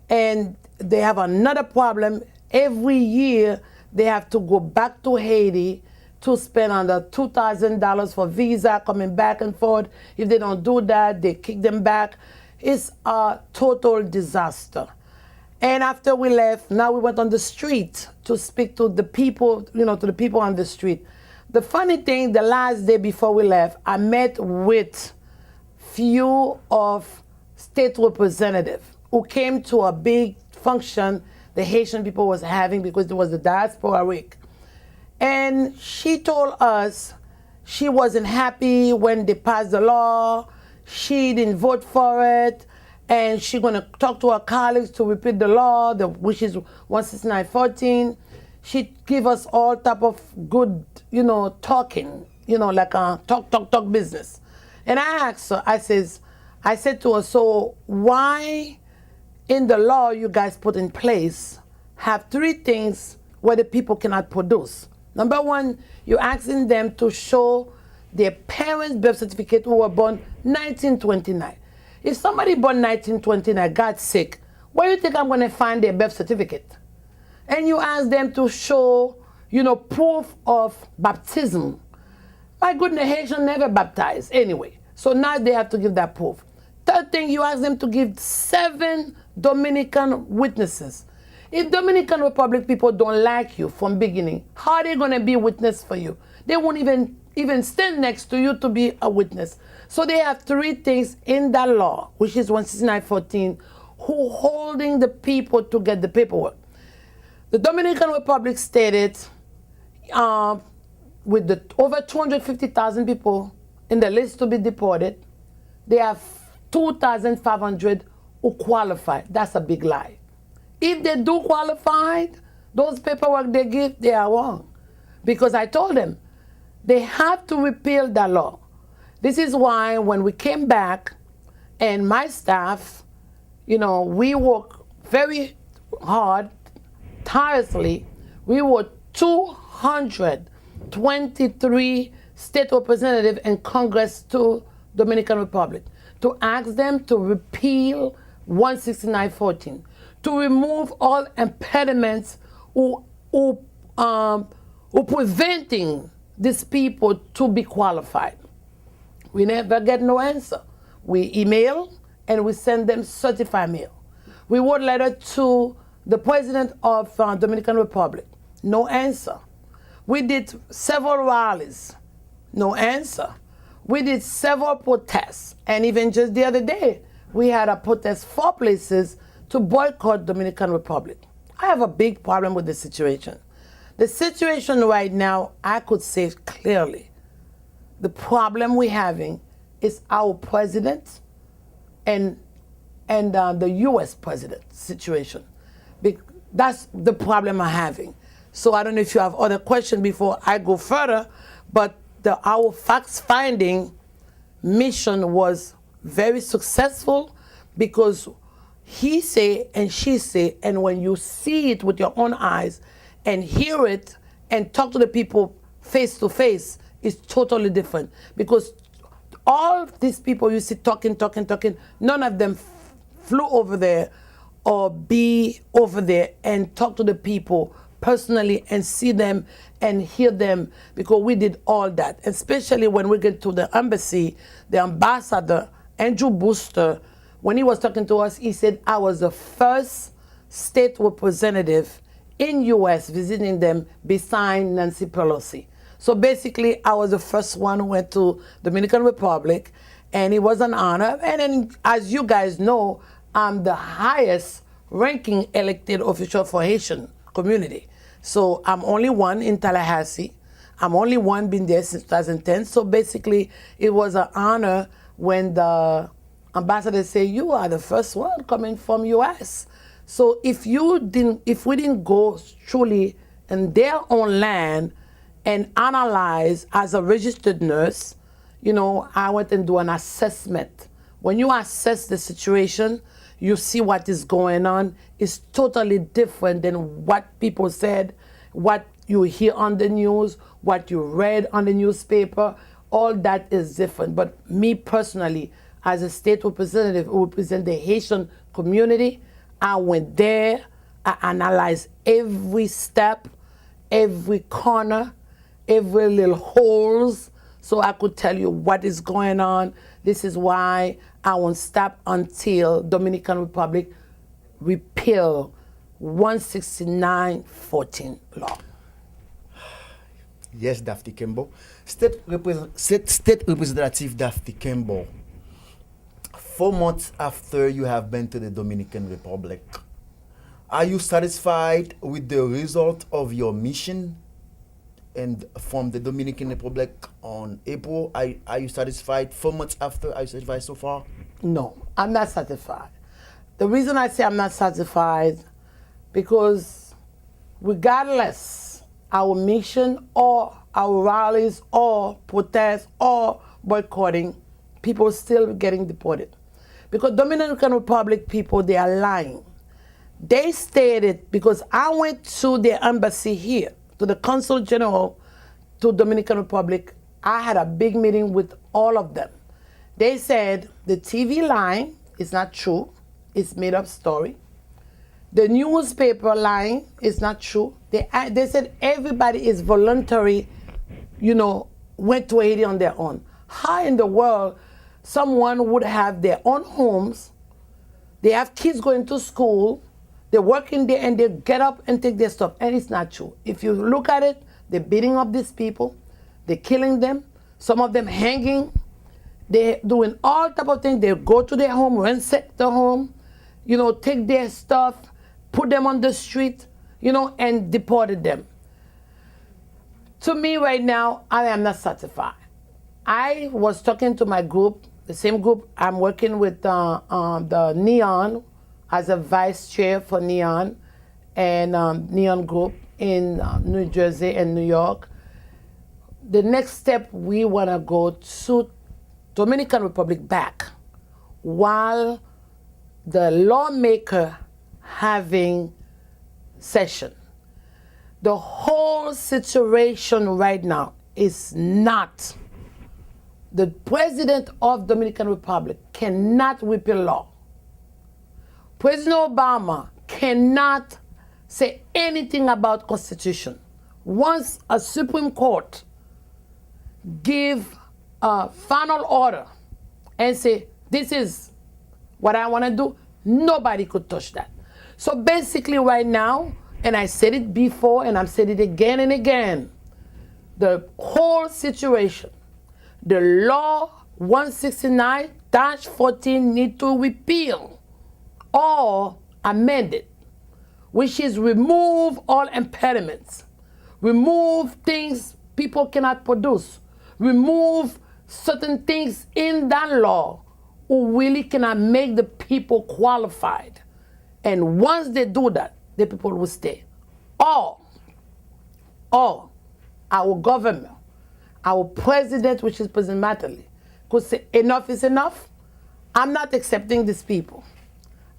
And they have another problem. Every year, they have to go back to Haiti to spend under $2,000 for visa, coming back and forth. If they don't do that, they kick them back. It's a total disaster. And after we left, now we went on the street to speak to the people, to the people on the street. The funny thing, the last day before we left, I met with few of state representatives who came to a big function the Haitian people was having because it was the diaspora week. And she told us she wasn't happy when they passed the law. She didn't vote for it. And she's going to talk to her colleagues to repeat the law, which is 169-14. She give us all type of good, talking, like a talk business. And I asked her, I said to her, so why in the law you guys put in place have 3 things where the people cannot produce? Number 1, you're asking them to show their parents' birth certificate who were born 1929. If somebody born 1929 got sick, where do you think I'm going to find their birth certificate? and you ask them to show, proof of baptism. My goodness, Haitian never baptized anyway. So now they have to give that proof. Third thing, you ask them to give 7 Dominican witnesses. If Dominican Republic people don't like you from beginning, how are they going to be a witness for you? They won't even stand next to you to be a witness. So they have 3 things in that law, which is 169:14, who holding the people to get the paperwork. The Dominican Republic stated with the over 250,000 people in the list to be deported, they have 2,500 who qualify. That's a big lie. If they do qualify, those paperwork they give, they are wrong. Because I told them, they have to repeal that law. This is why when we came back, and my staff, we work very hard, tirelessly. We were 223 state representatives in Congress to Dominican Republic to ask them to repeal 169:14, to remove all impediments who preventing these people to be qualified. We never get no answer. We email and we send them certified mail. We wrote letter to the president of Dominican Republic, no answer. We did several rallies, no answer. We did several protests, and even just the other day, we had a protest 4 places to boycott Dominican Republic. I have a big problem with the situation. The situation right now, I could say clearly, the problem we're having is our president and the U.S. president situation. That's the problem I'm having. So I don't know if you have other questions before I go further, but our facts-finding mission was very successful because he say and she say, and when you see it with your own eyes and hear it and talk to the people face to face, it's totally different. Because all these people you see talking, none of them flew over there or be over there and talk to the people personally and see them and hear them, because we did all that. Especially when we get to the embassy, the ambassador, Andrew Booster, when he was talking to us, he said, I was the first state representative in U.S. visiting them beside Nancy Pelosi. So basically, I was the first one who went to Dominican Republic, and it was an honor. And then, as you guys know, I'm the highest ranking elected official for Haitian community. So I'm only one in Tallahassee. I'm only one been there since 2010. So basically, it was an honor when the ambassador said, you are the first one coming from U.S. So if we didn't go truly in their own land and analyze as a registered nurse, I went and do an assessment. When you assess the situation, you see what is going on. It's totally different than what people said, what you hear on the news, what you read on the newspaper. All that is different. But me personally, as a state representative who represent the Haitian community, I went there, I analyzed every step, every corner, every little holes, so I could tell you what is going on. This is why I won't stop until Dominican Republic repeal 169:14 law. Yes, Dafty Kembo. State Representative Dafty Kembo, 4 months after you have been to the Dominican Republic, are you satisfied with the result of your mission? And from the Dominican Republic on April, are you satisfied 4 months after? Are you satisfied so far? No, I'm not satisfied. The reason I say I'm not satisfied, because regardless our mission or our rallies or protests or boycotting, people still getting deported. Because Dominican Republic people, they are lying. They stated, because I went to the embassy here, to the Consul General to Dominican Republic, I had a big meeting with all of them. They said the TV line is not true, it's made up story. The newspaper line is not true. They said everybody is voluntary, went to Haiti on their own. How in the world someone would have their own homes, they have kids going to school, they're working there, and they get up and take their stuff? And it's not true. If you look at it, they're beating up these people, they're killing them, some of them hanging, they're doing all type of things. They go to their home, ransack the home, take their stuff, put them on the street, and deported them. To me right now, I am not satisfied. I was talking to my group, the same group I'm working with, the Neon, as a vice chair for Neon, and Neon Group in New Jersey and New York. The next step, we want to go to Dominican Republic back while the lawmaker having session. The whole situation right now is not, the president of Dominican Republic cannot repeal law. President Obama cannot say anything about Constitution. Once a Supreme Court give a final order and say, this is what I want to do, nobody could touch that. So basically right now, and I said it before and I'm saying it again and again, the whole situation, the law 169-14 need to repeal or amend it, which is remove all impediments, remove things people cannot produce, remove certain things in that law who really cannot make the people qualified. And once they do that, the people will stay. Or our government, our president, which is President Matterly, could say enough is enough. I'm not accepting these people.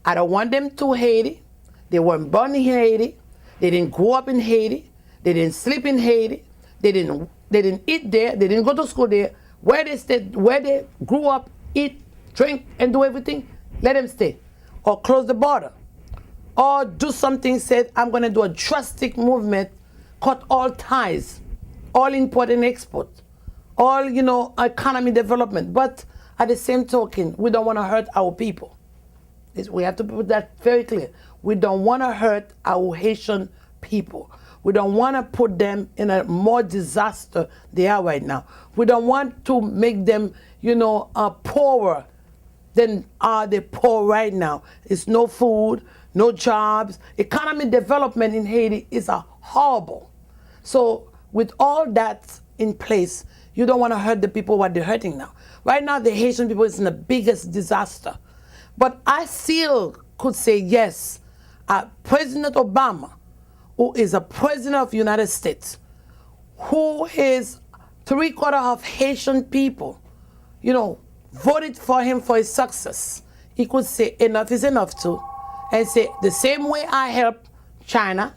I don't want them to Haiti. They weren't born in Haiti. They didn't grow up in Haiti. They didn't sleep in Haiti. They didn't eat there. They didn't go to school there. Where they stayed, where they grew up, eat, drink, and do everything, let them stay. Or close the border. Or do something, said, I'm going to do a drastic movement, cut all ties, all import and export, all, economy development. But at the same token, we don't want to hurt our people. We have to put that very clear. We don't want to hurt our Haitian people. We don't want to put them in a more disaster they are right now. We don't want to make them, poorer than are they poor right now. It's no food, no jobs. Economy development in Haiti is horrible. So with all that in place, you don't want to hurt the people what they're hurting now. Right now, the Haitian people is in the biggest disaster. But I still could say yes, President Obama, who is a president of the United States, who is 3/4 of Haitian people, voted for him for his success. He could say enough is enough too, and say the same way I helped China,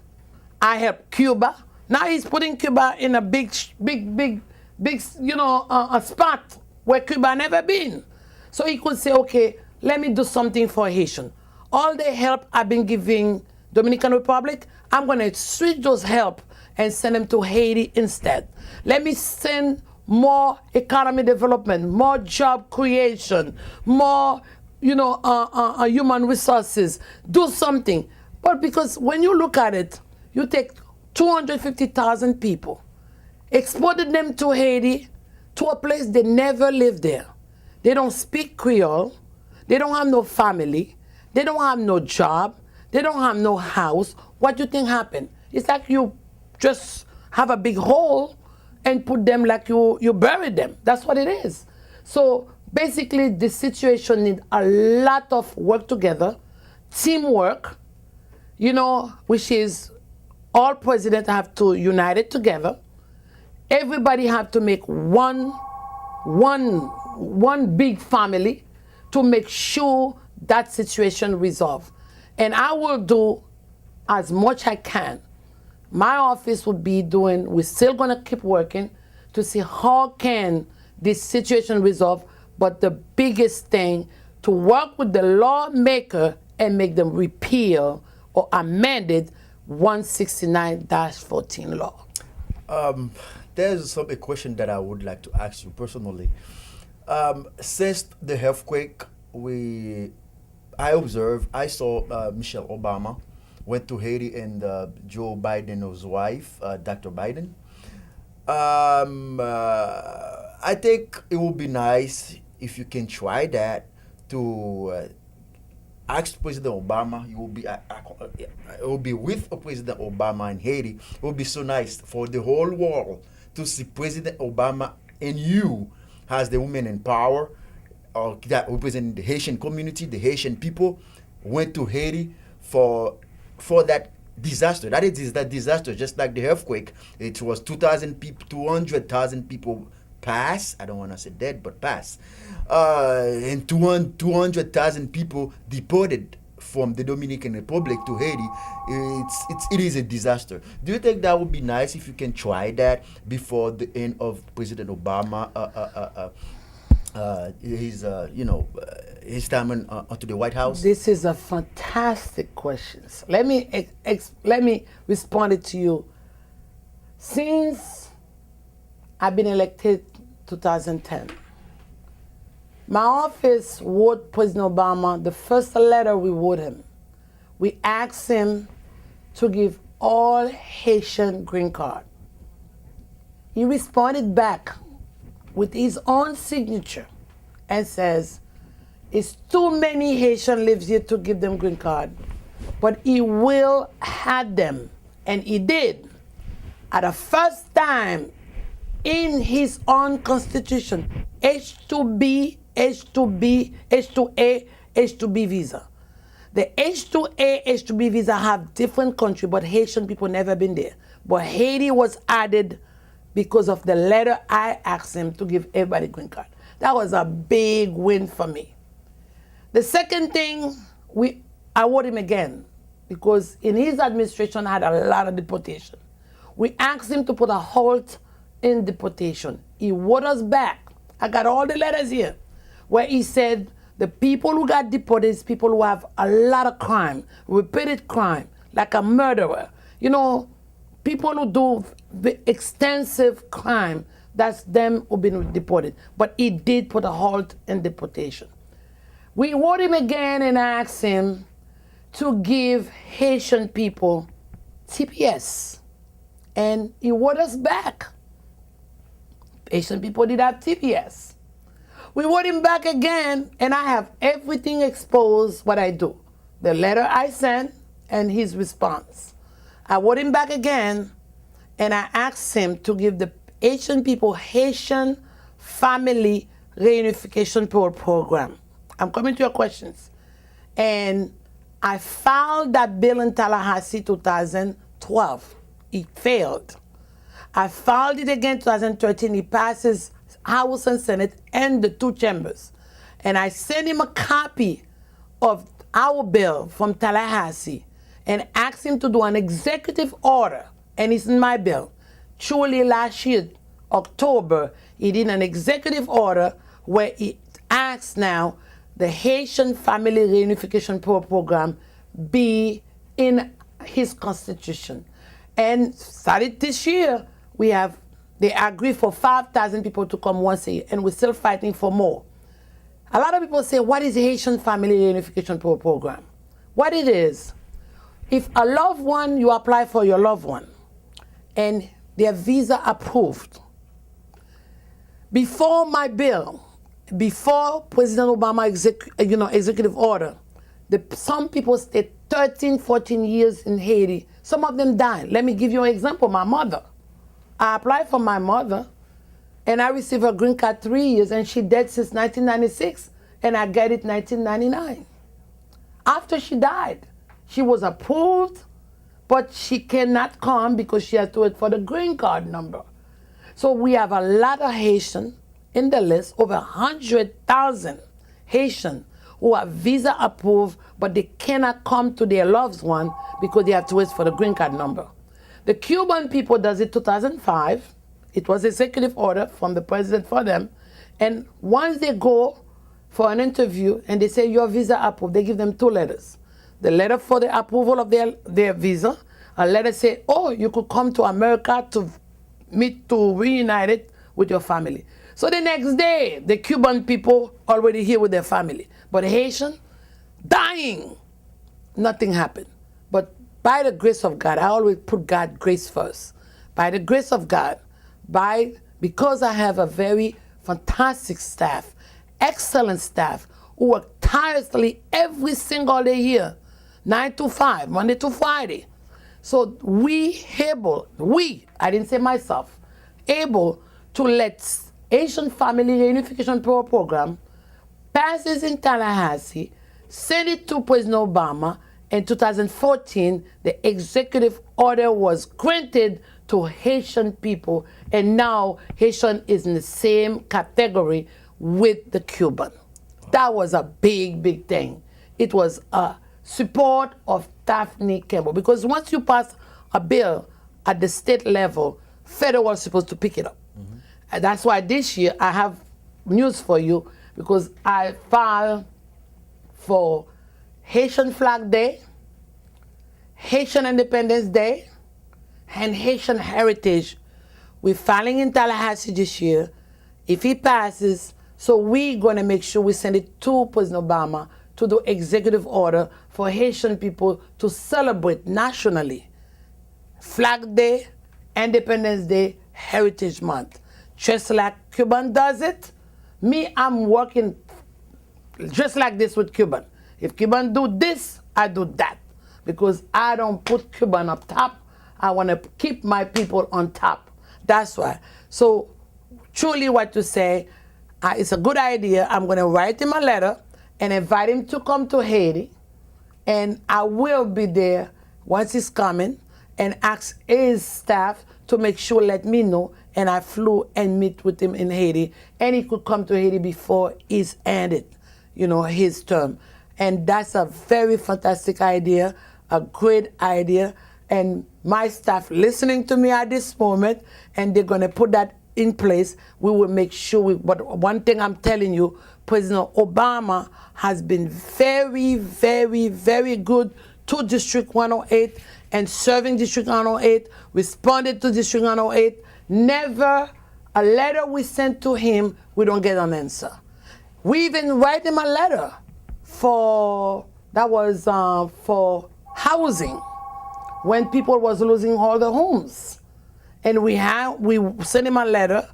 I helped Cuba. Now he's putting Cuba in a big, a spot where Cuba never been. So he could say, okay, let me do something for Haitian. All the help I've been giving Dominican Republic, I'm going to switch those help and send them to Haiti instead. Let me send more economy development, more job creation, more, human resources. Do something. But because when you look at it, you take 250,000 people, exported them to Haiti, to a place they never lived there. They don't speak Creole. They don't have no family. They don't have no job. They don't have no house. What do you think happened? It's like you just have a big hole and put them like you buried them. That's what it is. So basically, the situation needs a lot of work together, teamwork, which is all presidents have to unite it together. Everybody have to make one big family to make sure that situation resolved. And I will do as much I can. My office will be doing, we're still gonna keep working to see how can this situation resolve, but the biggest thing, to work with the lawmaker and make them repeal or amended 169-14 law? There's a question that I would like to ask you personally. Since the earthquake, I saw Michelle Obama went to Haiti and Joe Biden's wife, Dr. Biden. I think it would be nice if you can try that to ask President Obama. You will be it will be with President Obama in Haiti. It will be so nice for the whole world to see President Obama and you as the woman in power, or that represent the Haitian community, the Haitian people, went to Haiti for that disaster. That is that disaster, just like the earthquake. It was 200,000 people pass. I don't want to say dead, but pass. And 200,000 people deported from the Dominican Republic to Haiti. It is a disaster. Do you think that would be nice if you can try that before the end of President Obama his time onto the White House? This is a fantastic question. Let me respond it to you. Since I've been elected 2010, my office wrote President Obama the first letter we wrote him. We asked him to give all Haitian green card. He responded back with his own signature and says, it's too many Haitian lives here to give them green card, but he will have them. And he did. At the first time in his own constitution, H2B, H2B, H2A, H2B visa. The H2A, H2B visa have different country, but Haitian people never been there. But Haiti was added because of the letter I asked him to give everybody green card. That was a big win for me. The second thing, I wrote him again, because in his administration I had a lot of deportation. We asked him to put a halt in deportation. He wrote us back. I got all the letters here, where he said the people who got deported is people who have a lot of crime, repeated crime, like a murderer. You know, people who do extensive crime, that's them who've been deported. But he did put a halt in deportation. We wrote him again and asked him to give Haitian people TPS. And he wrote us back. Haitian people did have TPS. We wrote him back again, and I have everything exposed what I do. The letter I sent and his response. I wrote him back again, and I asked him to give the Haitian people Haitian Family Reunification Program. I'm coming to your questions. And I filed that bill in Tallahassee 2012. It failed. I filed it again 2013. It passes House and Senate and the two chambers. And I sent him a copy of our bill from Tallahassee and asked him to do an executive order, and it's in my bill. Truly last year, October, he did an executive order where he asks now the Haitian Family Reunification Program be in his constitution. And started this year, they agree for 5,000 people to come once a year, and we're still fighting for more. A lot of people say, what is the Haitian Family Reunification Program? What it is, if a loved one, you apply for your loved one, and their visa approved. Before my bill, before President Obama executive order, some people stayed 13, 14 years in Haiti. Some of them died. Let me give you an example. My mother. I applied for my mother, and I received her green card 3 years, and she dead since 1996, and I got it 1999. After she died, she was approved, but she cannot come because she has to wait for the green card number. So we have a lot of Haitian in the list, over 100,000 Haitian who are visa approved, but they cannot come to their loved one because they have to wait for the green card number. The Cuban people does it 2005. It was executive order from the president for them. And once they go for an interview and they say your visa approved, they give them 2 letters. the letter for the approval of their visa, a letter say, oh, you could come to America to reunite it with your family. So the next day, the Cuban people already here with their family. But the Haitian, dying, nothing happened. But by the grace of God, I always put God's grace first. By the grace of God, because I have a very fantastic staff, excellent staff, who work tirelessly every single day here, 9 to 5, Monday to Friday. So I didn't say myself, able to let Asian Family Reunification Program passes in Tallahassee, send it to President Obama. In 2014, the executive order was granted to Haitian people, and now Haitian is in the same category with the Cuban. That was a big, big thing. It was a support of Daphne Campbell, because once you pass a bill at the state level, federal is supposed to pick it up. Mm-hmm. And that's why this year I have news for you, because I filed for Haitian Flag Day, Haitian Independence Day, and Haitian Heritage. We're filing in Tallahassee this year. If he passes, so we're going to make sure we send it to President Obama to do executive order for Haitian people to celebrate nationally Flag Day, Independence Day, Heritage Month. Just like Cuban does it, me, I'm working just like this with Cuban. If Cuban do this, I do that. Because I don't put Cuban up top. I want to keep my people on top. That's why. So truly what to say, it's a good idea. I'm going to write him a letter and invite him to come to Haiti. And I will be there once he's coming and ask his staff to make sure, let me know. And I flew and meet with him in Haiti. And he could come to Haiti before he's ended, his term. And that's a very fantastic idea, a great idea. And my staff listening to me at this moment, and they're going to put that in place. We will make sure. But one thing I'm telling you, President Obama has been very, very, very good to District 108 and serving District 108, responded to District 108. Never a letter we sent to him, we don't get an answer. We even write him a letter for housing when people was losing all their homes. And we sent him a letter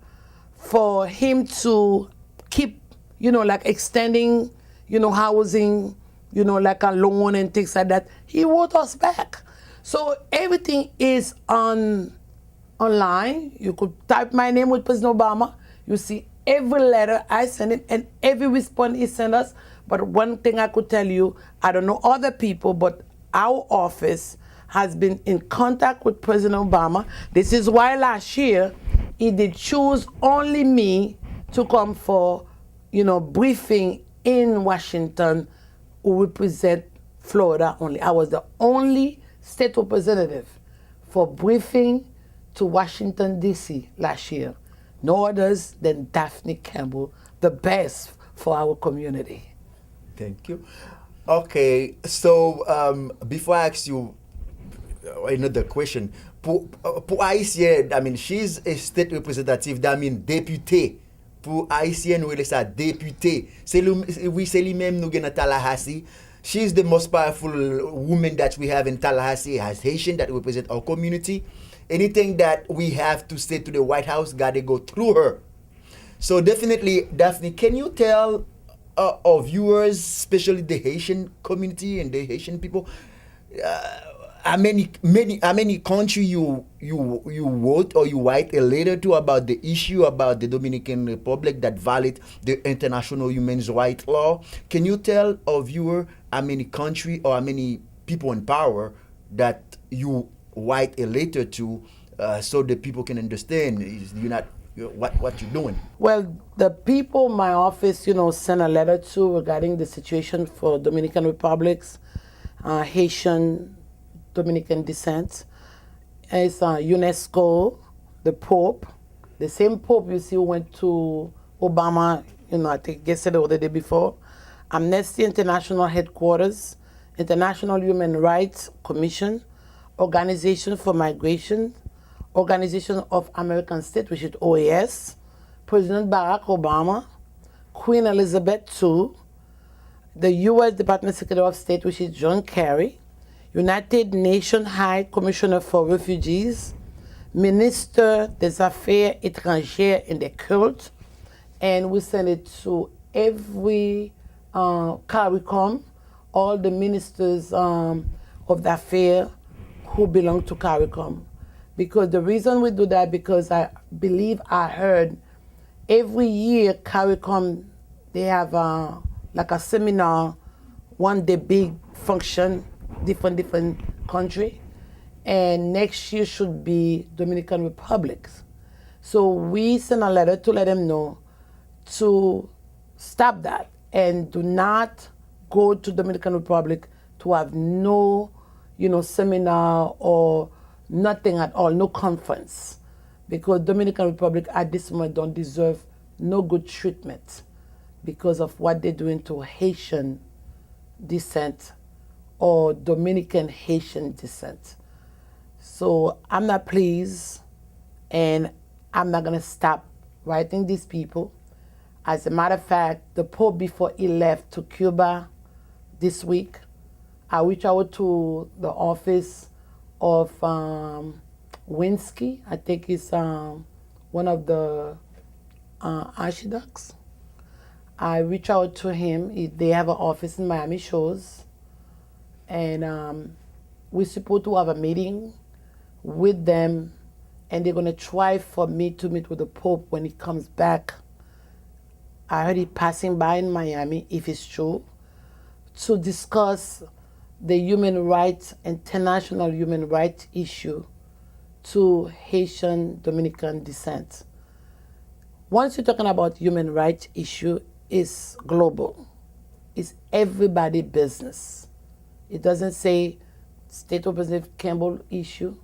for him to keep, extending, housing, like a loan and things like that. He wrote us back. So everything is online. You could type my name with President Obama. You see every letter I send him and every response he sent us. But one thing I could tell you, I don't know other people, but our office has been in contact with President Obama. This is why last year he did choose only me to come for, briefing in Washington who represent Florida only. I was the only state representative for briefing to Washington, D.C. last year. No others than Daphne Campbell, the best for our community. Thank you. Okay, so before I ask you another question, pour Haïtien, she's a state representative, député. Pour Haïtien, nous ça député. C'est lui-même nous gagne Tallahassee. She's the most powerful woman that we have in Tallahassee as Haitian that represent our community. Anything that we have to say to the White House, gotta go through her. So definitely, Daphne, can you tell our viewers, especially the Haitian community and the Haitian people, how many country you wrote or you write a letter to about the issue about the Dominican Republic that violate the international human rights law? Can you tell our viewer how many country or how many people in power that you write a letter to, so that people can understand what you're doing? Well, the people in my office, sent a letter to regarding the situation for Dominican Republics, Haitian Dominican descent. It's UNESCO, the Pope, the same Pope you see who went to Obama, I think yesterday or the day before, Amnesty International headquarters International Human Rights Commission, Organization for Migration, Organization of American States, which is OAS, President Barack Obama, Queen Elizabeth II, the U.S. Department of Secretary of State, which is John Kerry, United Nations High Commissioner for Refugees, Minister des Affaires étrangères and the Cult, and we send it to every CARICOM, all the ministers of the affair who belong to CARICOM. Because the reason we do that, because I believe I heard every year CARICOM, they have like a seminar, one day big function, different country, and next year should be Dominican Republic. So we send a letter to let them know to stop that and do not go to Dominican Republic to have no, seminar or nothing at all, no conference, because Dominican Republic at this moment don't deserve no good treatment because of what they're doing to Haitian descent or Dominican Haitian descent. So I'm not pleased, and I'm not gonna stop writing these people. As a matter of fact, the Pope, before he left to Cuba this week, I reached out to the office of Winsky. I think he's one of the archduchs. I reached out to him. They have an office in Miami Shores. And we're supposed to have a meeting with them, and they're going to try for me to meet with the Pope when he comes back. I heard he passing by in Miami, if it's true, to discuss the human rights, international human rights issue to Haitian Dominican descent. Once you're talking about human rights issue, it's global. It's everybody's business. It doesn't say State Representative Campbell issue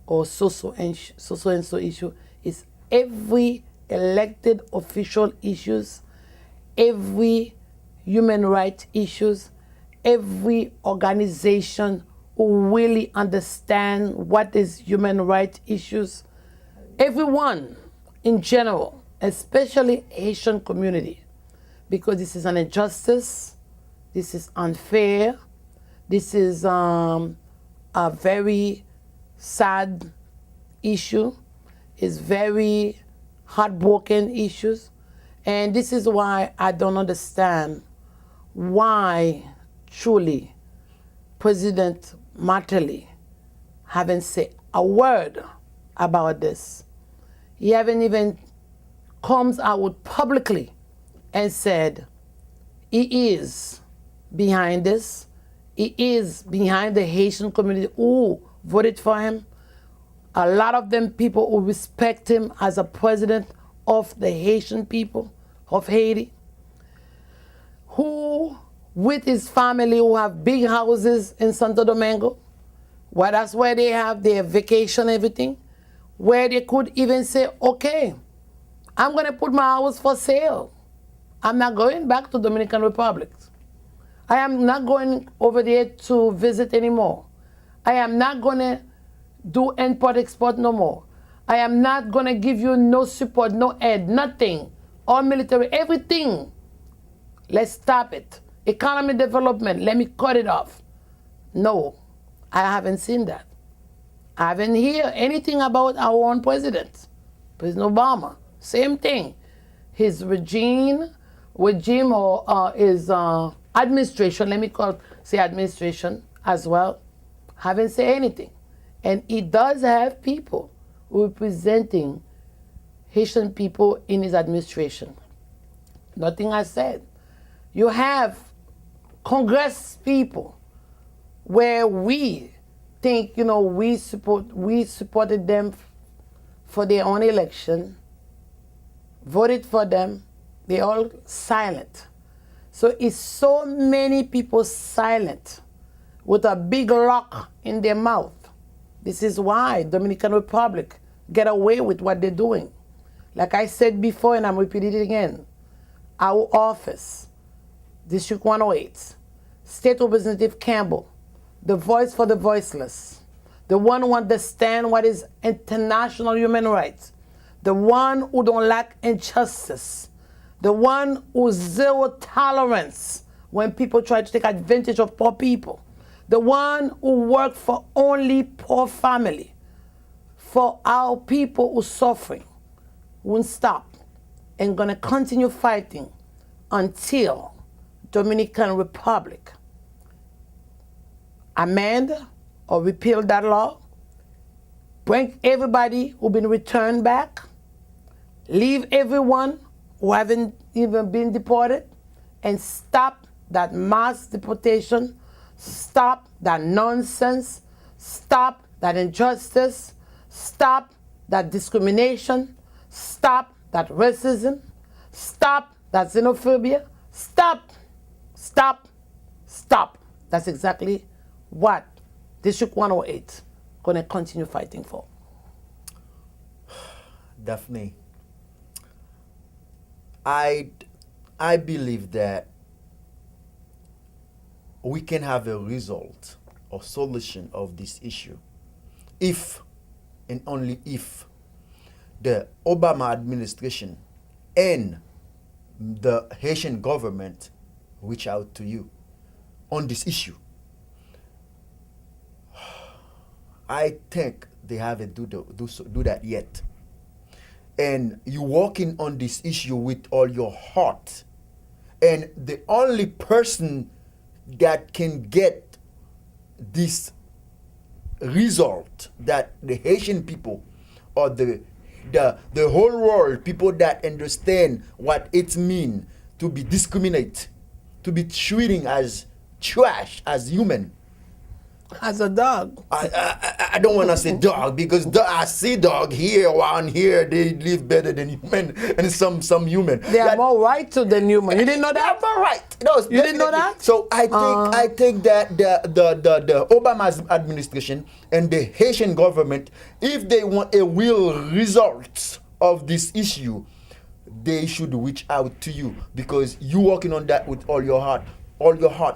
or so and so issue. It's every elected official issues, every human rights issues, every organization who really understand what is human rights issues, everyone in general, especially Haitian community, because this is an injustice, this is unfair, this is a very sad issue, it's very heartbroken issues, and this is why I don't understand why truly President Martelly haven't said a word about this. He haven't even comes out publicly and said he is behind this. He is behind the Haitian community who voted for him. A lot of them people who respect him as a president of the Haitian people of Haiti, who with his family who have big houses in Santo Domingo, where that's where they have their vacation, everything, where they could even say, okay, I'm gonna put my house for sale. I'm not going back to Dominican Republic. I am not going over there to visit anymore. I am not gonna do import-export no more. I am not gonna give you no support, no aid, nothing. All military, everything. Let's stop it. Economy development, let me cut it off. No, I haven't seen that. I haven't heard anything about our own president, President Obama. Same thing. His regime or his administration, let me say administration as well, haven't said anything. And he does have people representing Haitian people in his administration. Nothing I said. You have Congress people where we think, we supported them for their own election, voted for them, they all silent. So it's so many people silent with a big lock in their mouth. This is why Dominican Republic get away with what they're doing. Like I said before, and I'm repeating it again, our office, District 108, State Representative Campbell, the voice for the voiceless, the one who understands what is international human rights, the one who don't lack injustice, the one who zero tolerance when people try to take advantage of poor people, the one who work for only poor family, for our people who suffering, won't stop and gonna continue fighting until Dominican Republic amend or repeal that law, bring everybody who been returned back, leave everyone who haven't even been deported, and stop that mass deportation, stop that nonsense, stop that injustice, stop that discrimination, stop that racism, stop that xenophobia, stop, stop, stop. That's exactly what District 108 gonna continue fighting for. Daphne, I believe that we can have a result or solution of this issue if and only if the Obama administration and the Haitian government reach out to you on this issue. I think they haven't do that yet. And you working on this issue with all your heart. And the only person that can get this result that the Haitian people or the whole world, people that understand what it means to be discriminated, to be treating as trash, as human. As a dog. I don't want to say dog because I see dog here around here. They live better than human and some human. They are more right to than human. You didn't know that? They are more right. No, you didn't know that? So I think that the Obama administration and the Haitian government, if they want a real result of this issue, they should reach out to you because you working on that with all your heart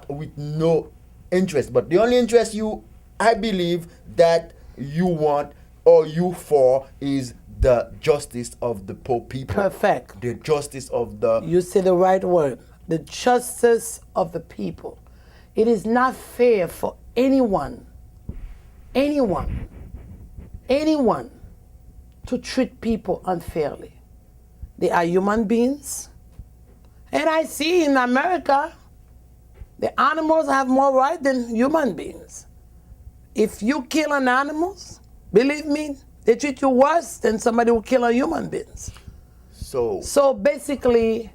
with no interest. But the only interest I believe that you want or you for is the justice of the poor people. Perfect. The justice of the... You say the right word. The justice of the people. It is not fair for anyone to treat people unfairly. They are human beings. And I see in America, the animals have more right than human beings. If you kill an animal, believe me, they treat you worse than somebody who kill a human beings. So basically,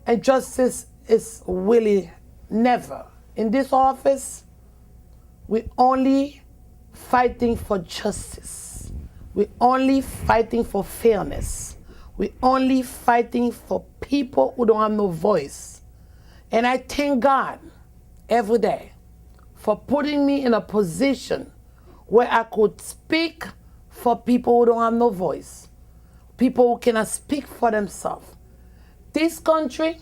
injustice is really never. In this office, we only fighting for justice. We only fighting for fairness. We only fighting for people who don't have no voice. And I thank God every day for putting me in a position where I could speak for people who don't have no voice, people who cannot speak for themselves. This country,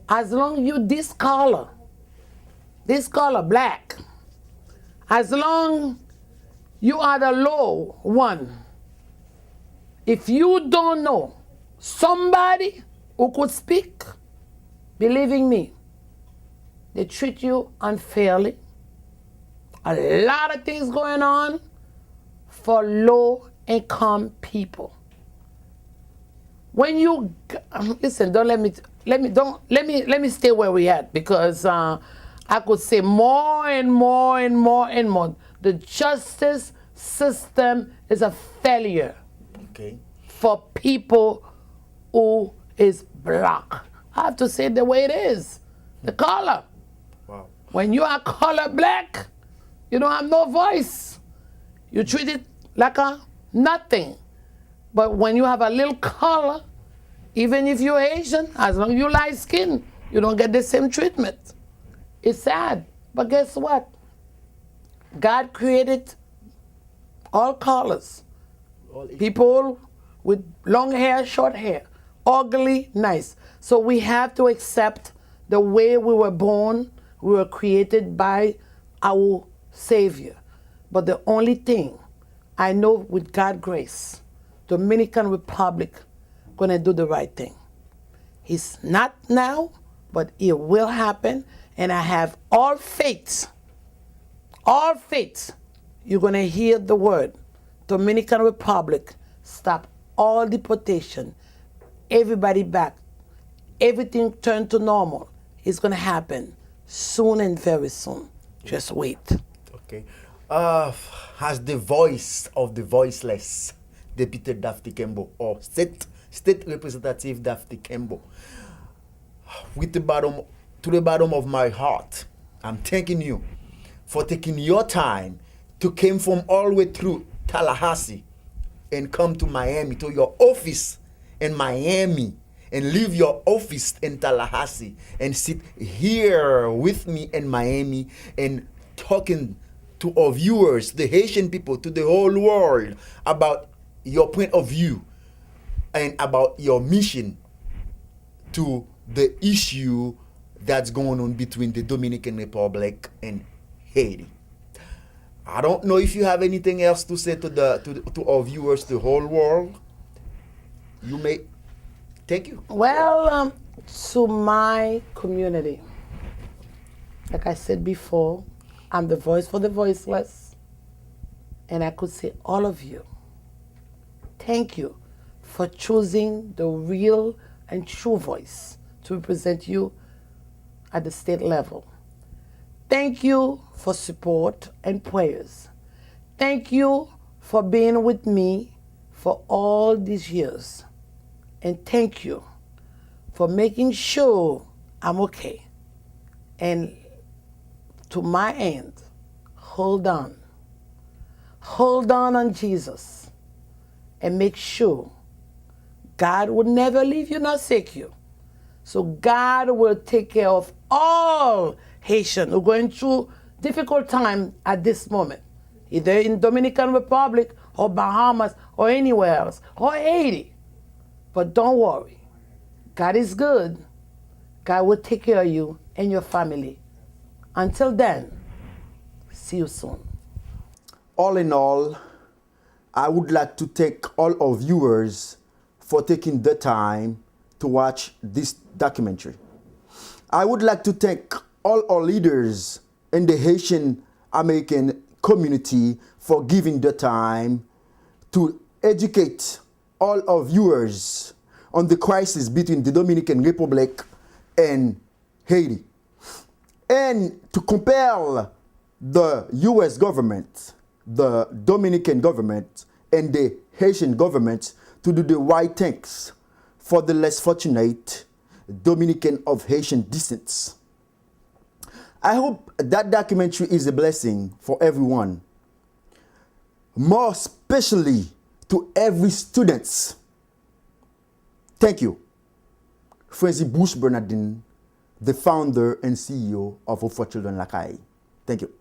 as long as you this color, black, as long you are the low one, if you don't know somebody who could speak, believing me, they treat you unfairly. A lot of things going on for low-income people. When you listen, let me stay where we at because I could say more and more and more and more. The justice system is a failure. Okay. For people who is black. I have to say it the way it is. The color. Wow. When you are color black, you don't have no voice. You treat it like a nothing. But when you have a little color, even if you're Asian, as long as you light skin, you don't get the same treatment. It's sad. But guess what? God created all colors. People with long hair, short hair, ugly, nice. So we have to accept the way we were born. We were created by our Savior. But the only thing I know, with God's grace, Dominican Republic gonna do the right thing. It's not now, but it will happen. And I have all faith, you're gonna hear the word. Dominican Republic, stop all deportation, everybody back, everything turned to normal. It's gonna happen soon and very soon. Just wait. Okay. As the voice of the voiceless, Deputy Daphne Kembo, or State Representative Daphne Kembo, to the bottom of my heart, I'm thanking you for taking your time to come from all the way through Tallahassee and come to Miami, to your office in Miami, and leave your office in Tallahassee and sit here with me in Miami and talking to our viewers, the Haitian people, to the whole world about your point of view and about your mission to the issue that's going on between the Dominican Republic and Haiti. I don't know if you have anything else to say to our viewers, the whole world. You may. Thank you. Well, to my community, like I said before, I'm the voice for the voiceless. And I could say, all of you, thank you for choosing the real and true voice to represent you at the state level. Thank you for support and prayers. Thank you for being with me for all these years. And thank you for making sure I'm okay. And to my end, hold on. Hold on Jesus. And make sure God will never leave you nor forsake you. So God will take care of all Haitians who are going through difficult time at this moment, either in Dominican Republic or Bahamas or anywhere else, or Haiti. But don't worry. God is good. God will take care of you and your family. Until then, see you soon. All in all, I would like to thank all our viewers for taking the time to watch this documentary. I would like to thank all our leaders in the Haitian American community for giving the time to educate all our viewers on the crisis between the Dominican Republic and Haiti, and to compel the U.S. government, the Dominican government, and the Haitian government to do the right things for the less fortunate Dominican of Haitian descent. I hope that documentary is a blessing for everyone, more especially to every student. Thank you. Francis Bush Bernardine, the founder and CEO of Hope for Children Lakai. Thank you.